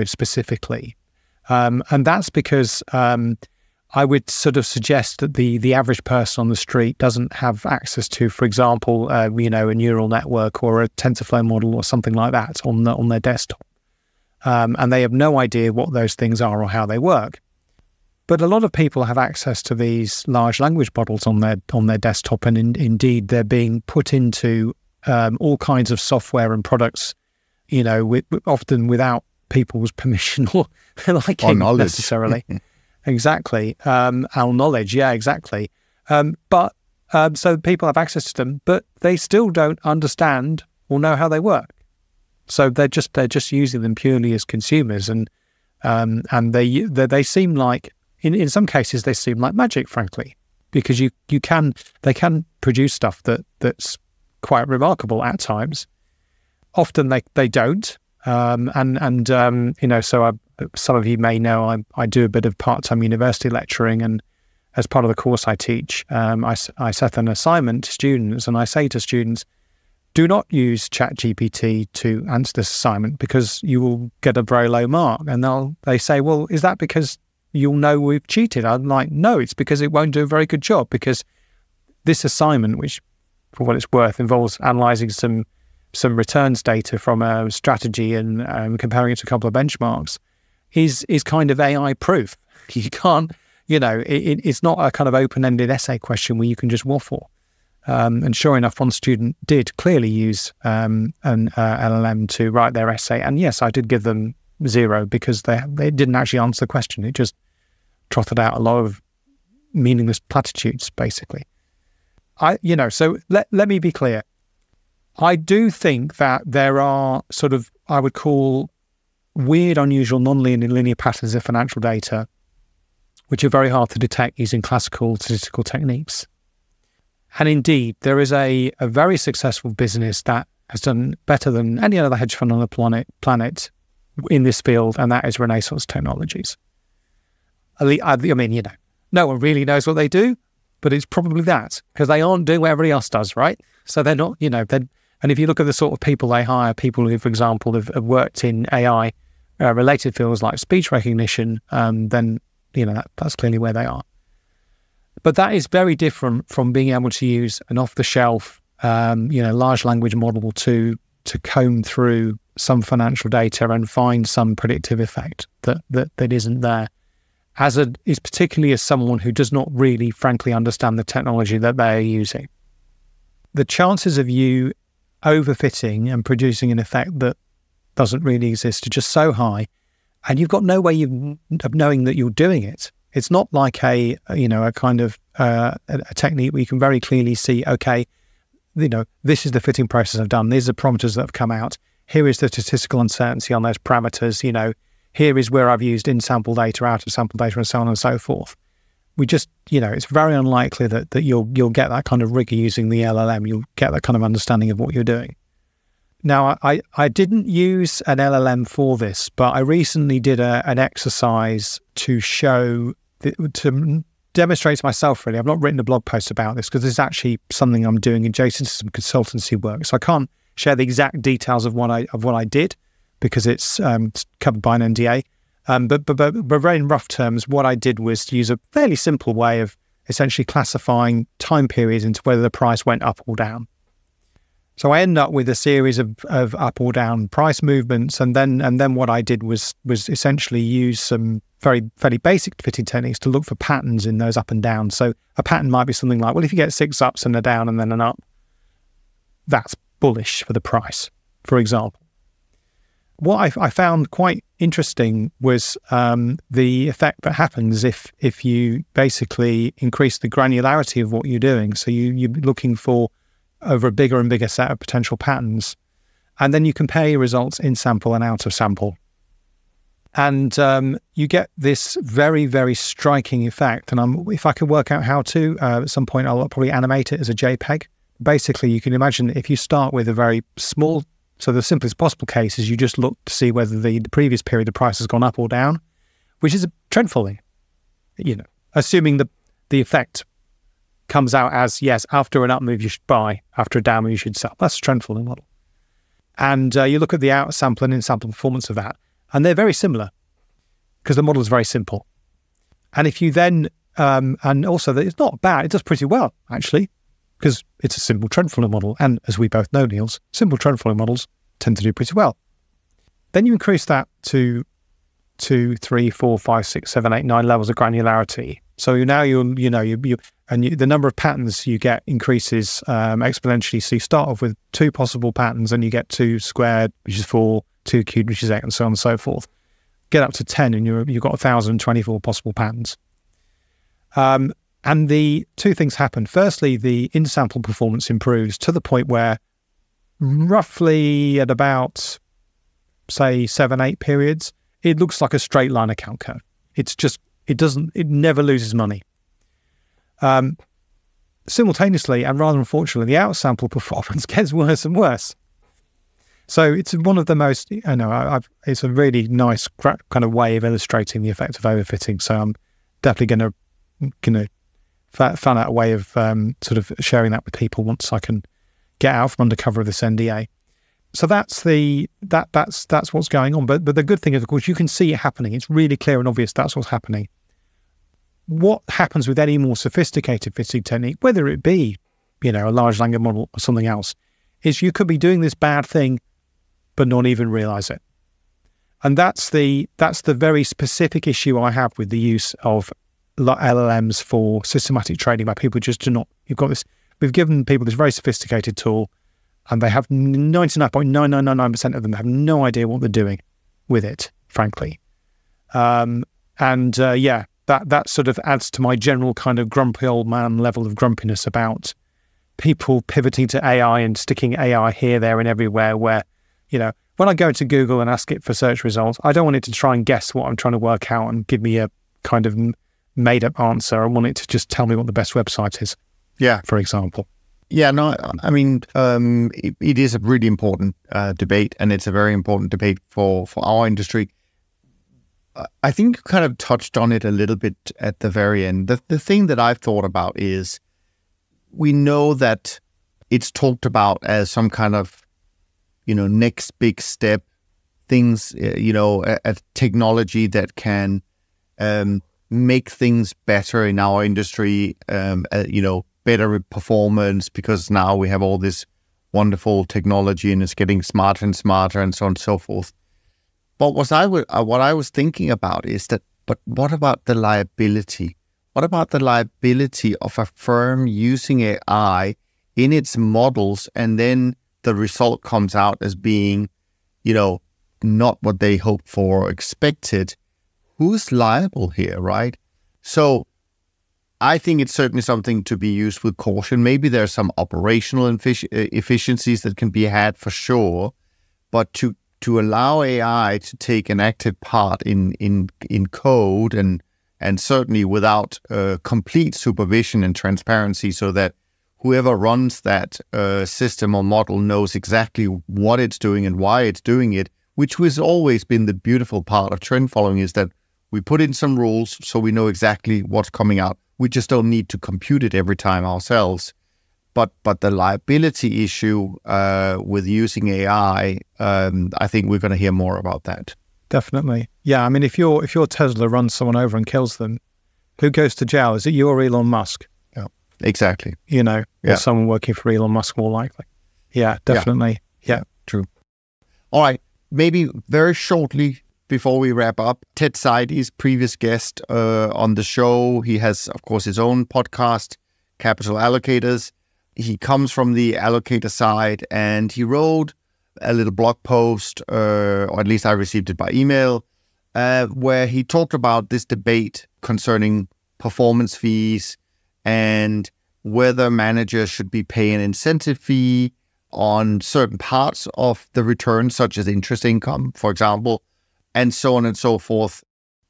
specifically. And that's because I would sort of suggest that the average person on the street doesn't have access to, for example, a neural network or a TensorFlow model or something like that on their desktop. And they have no idea what those things are or how they work. But a lot of people have access to these large language models on their desktop, and indeed they're being put into all kinds of software and products, often without people's permission or liking necessarily. Exactly. Our knowledge, yeah, exactly. So people have access to them, but they still don't understand or know how they work. So they're just using them purely as consumers, and they seem like in some cases they seem like magic, frankly, because they can produce stuff that's quite remarkable at times. Often they don't, so some of you may know I do a bit of part-time university lecturing, and as part of the course I teach, I set an assignment to students, and I say to students, do not use ChatGPT to answer this assignment because you will get a very low mark. And they say, well, is that because you'll know we've cheated? I'm like, no, it's because it won't do a very good job, because this assignment, which for what it's worth involves analysing some returns data from a strategy and comparing it to a couple of benchmarks, is kind of AI proof. You can't, it's not a kind of open-ended essay question where you can just waffle. And sure enough, one student did clearly use an LLM to write their essay. And yes, I did give them 0 because they didn't actually answer the question. It just trotted out a lot of meaningless platitudes, basically. So let me be clear. I do think that there are sort of, I would call, weird, unusual, non-linear patterns of financial data, which are very hard to detect using classical statistical techniques. And indeed, there is a very successful business that has done better than any other hedge fund on the planet in this field, and that is Renaissance Technologies. I mean, no one really knows what they do, but it's probably that, because they aren't doing what everybody else does, right? So they're not, and if you look at the sort of people they hire, people who, for example, have worked in AI related fields like speech recognition, then, that's clearly where they are. But that is very different from being able to use an off-the-shelf, large language model to comb through some financial data and find some predictive effect that isn't there. Is particularly as someone who does not really, frankly, understand the technology that they are using. The chances of you overfitting and producing an effect that doesn't really exist are just so high, and you've got no way of knowing that you're doing it. It's not like a kind of a technique where you can very clearly see, okay, this is the fitting process I've done. These are the parameters that have come out. Here is the statistical uncertainty on those parameters. Here is where I've used in-sample data, out-of-sample data, and so on and so forth. We just, it's very unlikely that you'll get that kind of rigor using the LLM. You'll get that kind of understanding of what you're doing. Now, I didn't use an LLM for this, but I recently did an exercise to demonstrate to myself, really. I've not written a blog post about this because this is actually something I'm doing adjacent to some consultancy work. So I can't share the exact details of what I did because it's covered by an NDA. But very in rough terms, what I did was to use a fairly simple way of essentially classifying time periods into whether the price went up or down. So I ended up with a series of up or down price movements, and then what I did was essentially use some fairly basic fitting techniques to look for patterns in those up and down. So a pattern might be something like, well, if you get 6 ups and a down and then an up, that's bullish for the price, for example. What I found quite interesting was the effect that happens if you basically increase the granularity of what you're doing. So you're looking for over a bigger and bigger set of potential patterns. And then you compare your results in sample and out of sample. And you get this very, very striking effect. And if I could work out how to, at some point I'll probably animate it as a JPEG. Basically, you can imagine if you start with a very small, so the simplest possible case is you just look to see whether the previous period the price has gone up or down, which is a trend following, assuming the effect comes out as, yes, after an up move you should buy, after a down move you should sell. That's a trend following model. And you look at the out sample and in sample performance of that, and they're very similar because the model is very simple. And if you then, and also that it's not bad, it does pretty well actually, because it's a simple trend following model. And as we both know, Niels, simple trend following models tend to do pretty well. Then you increase that to 2, 3, 4, 5, 6, 7, 8, 9 levels of granularity. So now the number of patterns you get increases exponentially. So you start off with 2 possible patterns and you get 2 squared, which is 4, 2 cubed, which is 8, and so on and so forth. Get up to 10 and you've got 1,024 possible patterns. And the 2 things happen. Firstly, the in-sample performance improves to the point where roughly at about, say, 7, 8 periods, it looks like a straight line account curve. It never loses money. Simultaneously, and rather unfortunately, the out-sample performance gets worse and worse. So it's one of the most, it's a really nice kind of way of illustrating the effect of overfitting. So I'm definitely going to found out a way of sort of sharing that with people once I can get out from under cover of this NDA. So that's what's going on. But the good thing is, of course, you can see it happening. It's really clear and obvious that's what's happening. What happens with any more sophisticated phishing technique, whether it be, a large language model or something else, is you could be doing this bad thing, but not even realize it. And that's the very specific issue I have with the use of LLMs for systematic trading, where people just do not. We've given people this very sophisticated tool, and they have 99.9999% of them have no idea what they're doing with it, frankly. That sort of adds to my general kind of grumpy old man level of grumpiness about people pivoting to AI and sticking AI here, there, and everywhere, where, when I go to Google and ask it for search results, I don't want it to try and guess what I'm trying to work out and give me a kind of made-up answer. I want it to just tell me what the best website is, for example. Yeah, no, I mean, it is a really important debate, and it's a very important debate for our industry. I think you kind of touched on it a little bit at the very end. The thing that I've thought about is, we know that it's talked about as some kind of, next big step, things, a technology that can make things better in our industry, better performance, because now we have all this wonderful technology and it's getting smarter and smarter and so on and so forth. But what I was thinking about is that, but what about the liability? What about the liability of a firm using AI in its models, and then the result comes out as being, not what they hoped for or expected? Who's liable here, right? So I think it's certainly something to be used with caution. Maybe there's some operational efficiencies that can be had for sure, but to allow AI to take an active part in code and certainly without complete supervision and transparency, so that whoever runs that system or model knows exactly what it's doing and why it's doing it, which has always been the beautiful part of trend following, is that we put in some rules so we know exactly what's coming out. We just don't need to compute it every time ourselves. But the liability issue with using AI, I think we're going to hear more about that. Definitely. Yeah, I mean, if your Tesla runs someone over and kills them, who goes to jail? Is it you or Elon Musk? Yeah, exactly. Or someone working for Elon Musk, more likely. Yeah, definitely. Yeah. True. All right. Maybe very shortly before we wrap up, Ted Seides, previous guest on the show, he has, of course, his own podcast, Capital Allocators. He comes from the allocator side, and he wrote a little blog post, or at least I received it by email, where he talked about this debate concerning performance fees and whether managers should be paying an incentive fee on certain parts of the return, such as interest income, for example, and so on and so forth.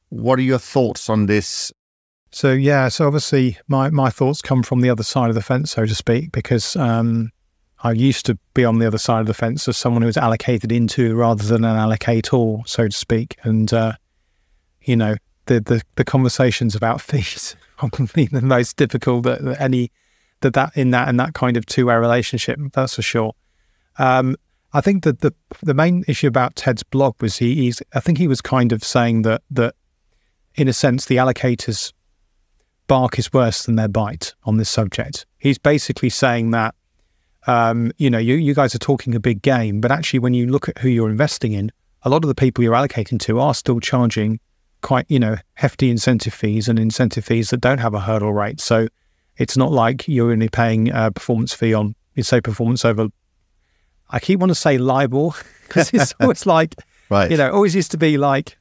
What are your thoughts on this? So obviously my thoughts come from the other side of the fence, so to speak, because I used to be on the other side of the fence as someone who was allocated into rather than an allocator, so to speak. And, the conversations about fees are probably the most difficult in that kind of two-way relationship, that's for sure. I think that the main issue about Ted's blog was I think he was kind of saying that in a sense the allocators' bark is worse than their bite on this subject. He's basically saying that you guys are talking a big game, but actually when you look at who you're investing in, a lot of the people you're allocating to are still charging quite hefty incentive fees, and incentive fees that don't have a hurdle rate. So it's not like you're only paying a performance fee on, say, performance over. I keep wanting to say LIBOR because it's always like, right. Always used to be like,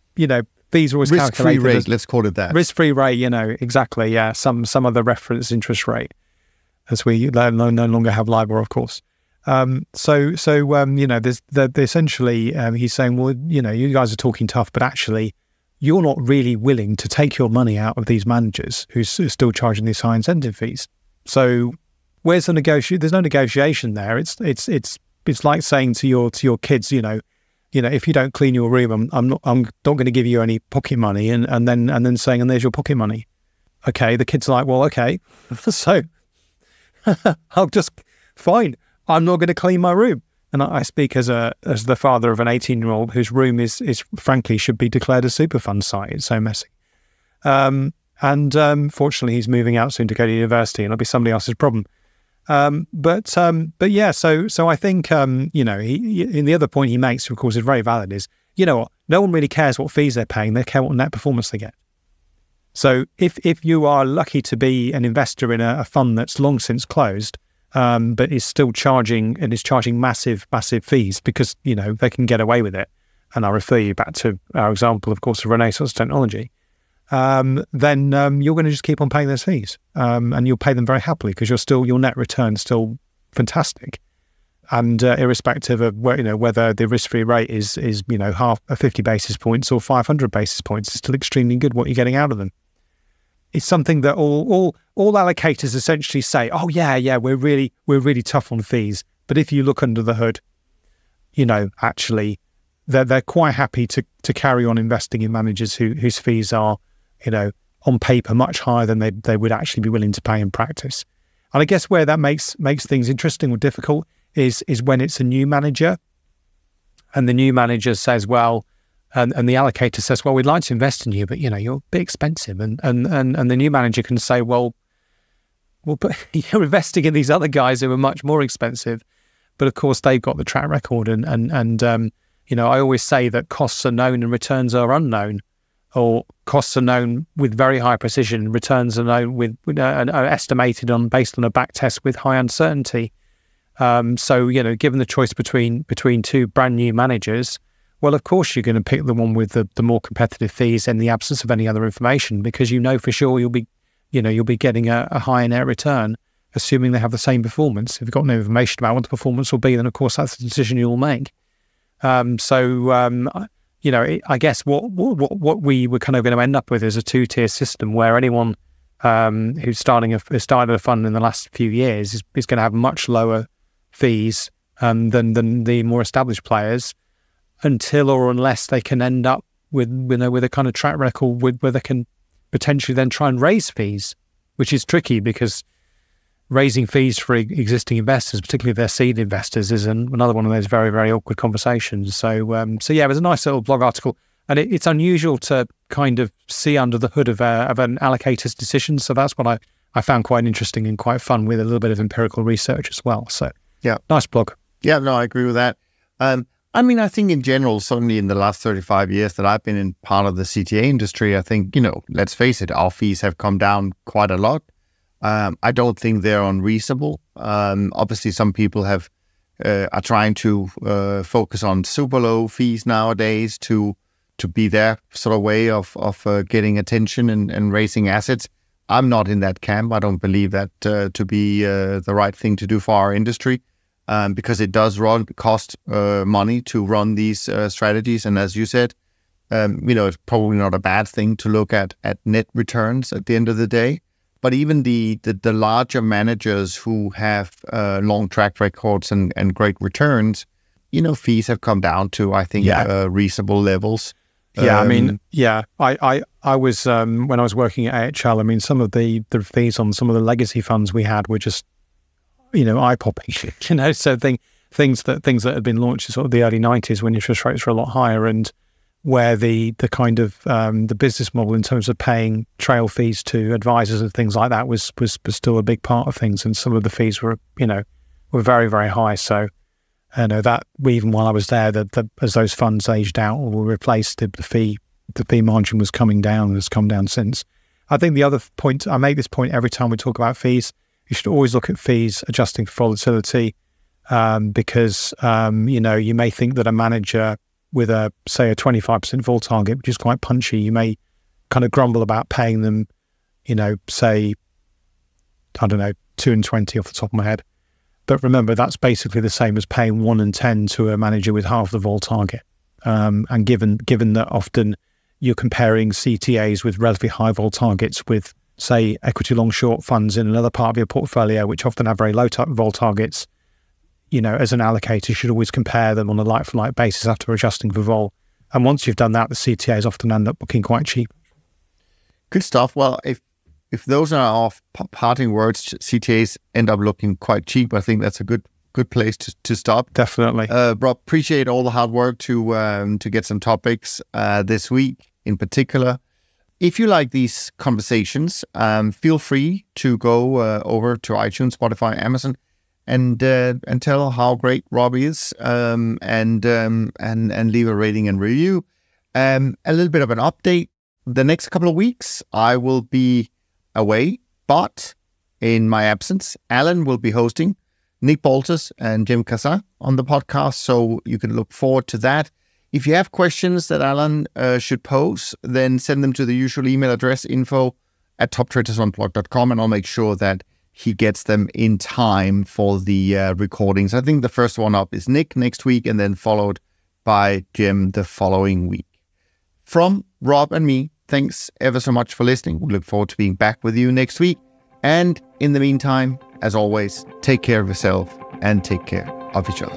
fees are always risk-free calculated rate, as, let's call it that. Risk-free rate, exactly, yeah. Some other reference interest rate, as we no longer have LIBOR, of course. There's essentially, he's saying, well, you guys are talking tough, but actually, you're not really willing to take your money out of these managers who's still charging these high incentive fees. So where's the negotiation? There's no negotiation there. It's like saying to your kids, if you don't clean your room, I'm not going to give you any pocket money, and then saying, and there's your pocket money. okay, the kids are like, well, okay, so I'll just, fine, I'm not going to clean my room. And I speak as the father of an 18-year-old whose room is frankly should be declared a Superfund site. It's so messy. Fortunately, he's moving out soon to go to university, and it'll be somebody else's problem. But yeah, so I think and the other point he makes, of course, is very valid. Is what, no one really cares what fees they're paying; they care what net performance they get. So if you are lucky to be an investor in a fund that's long since closed, but is still charging massive fees because they can get away with it, and I'll refer you back to our example, of course, of Renaissance Technology. Then you're going to just keep on paying those fees, and you'll pay them very happily because your net return's still fantastic, and irrespective of whether the risk-free rate is half 50 basis points or 500 basis points, it's still extremely good what you're getting out of them. It's something that all allocators essentially say, oh yeah, we're really tough on fees, but if you look under the hood, actually they're quite happy to carry on investing in managers whose fees are on paper much higher than they would actually be willing to pay in practice. And I guess where that makes things interesting or difficult is when it's a new manager, and the new manager says, well, and the allocator says, well, we'd like to invest in you, but you're a bit expensive, and the new manager can say, well, but you're investing in these other guys who are much more expensive, but of course they've got the track record, and I always say that costs are known and returns are unknown, or costs are known with very high precision, returns are known are estimated based on a back test with high uncertainty. So given the choice between two brand new managers, well, of course you're going to pick the one with the more competitive fees in the absence of any other information, because for sure you'll be getting a high net return, assuming they have the same performance. If you've got no information about what the performance will be, then of course that's the decision you'll make. I guess what we were kind of going to end up with is a two-tier system where anyone who's started a fund in the last few years is going to have much lower fees than the more established players, until or unless they can end up with a kind of track record where they can potentially then try and raise fees, which is tricky because raising fees for existing investors, particularly if they're seed investors, is another one of those very, very awkward conversations. So yeah, it was a nice little blog article, and it's unusual to kind of see under the hood of an allocator's decision. So that's what I found quite interesting and quite fun, with a little bit of empirical research as well. So yeah, nice blog. Yeah, no, I agree with that. I think in general, certainly in the last 35 years that I've been in part of the CTA industry, I think, let's face it, our fees have come down quite a lot. I don't think they're unreasonable. Obviously, some people are trying to focus on super low fees nowadays to be their sort of way of getting attention and raising assets. I'm not in that camp. I don't believe that to be the right thing to do for our industry, because it does cost money to run these strategies. And as you said, it's probably not a bad thing to look at net returns at the end of the day. But even the larger managers who have long track records and great returns, fees have come down to, I think, reasonable levels. Yeah, I was when I was working at AHL. Some of the fees on some of the legacy funds we had were just, eye popping. So things that had been launched in sort of the early 90s when interest rates were a lot higher, and where the kind of the business model in terms of paying trail fees to advisors and things like that was still a big part of things, and some of the fees were very, very high. So that even while I was there, as those funds aged out or were replaced, the fee margin was coming down and has come down since. I think the other point, I make this point every time we talk about fees, you should always look at fees adjusting for volatility, because you may think that a manager with say a 25% vol target, which is quite punchy, you may kind of grumble about paying them, say, I don't know, 2 and 20 off the top of my head. But remember, that's basically the same as paying 1 and 10 to a manager with half the vol target. And given that often you're comparing CTAs with relatively high vol targets with, say, equity long short funds in another part of your portfolio, which often have very low vol targets, as an allocator, you should always compare them on a like-for-like basis after adjusting for vol. And once you've done that, the CTAs often end up looking quite cheap. Good stuff. Well, if if those are our parting words, CTAs end up looking quite cheap. I think that's a good place to stop. Definitely. Rob, appreciate all the hard work to get some topics this week in particular. If you like these conversations, feel free to go over to iTunes, Spotify, Amazon, and tell how great Rob is, and leave a rating and review. A little bit of an update. The next couple of weeks, I will be away, but in my absence, Alan will be hosting Nick Baltus and Jim Cassin on the podcast, so you can look forward to that. If you have questions that Alan should pose, then send them to the usual email address, info@toptradersunplugged.com, and I'll make sure that he gets them in time for the recordings. I think the first one up is Nick next week, and then followed by Jim the following week. From Rob and me, thanks ever so much for listening. We look forward to being back with you next week. And in the meantime, as always, take care of yourself and take care of each other.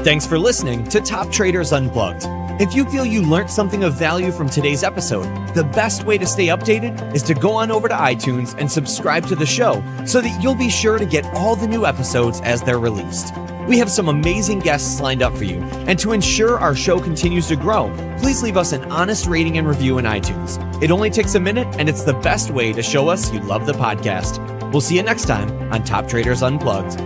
Thanks for listening to Top Traders Unplugged. If you feel you learned something of value from today's episode, the best way to stay updated is to go on over to iTunes and subscribe to the show so that you'll be sure to get all the new episodes as they're released. We have some amazing guests lined up for you, and to ensure our show continues to grow, please leave us an honest rating and review in iTunes. It only takes a minute, and it's the best way to show us you love the podcast. We'll see you next time on Top Traders Unplugged.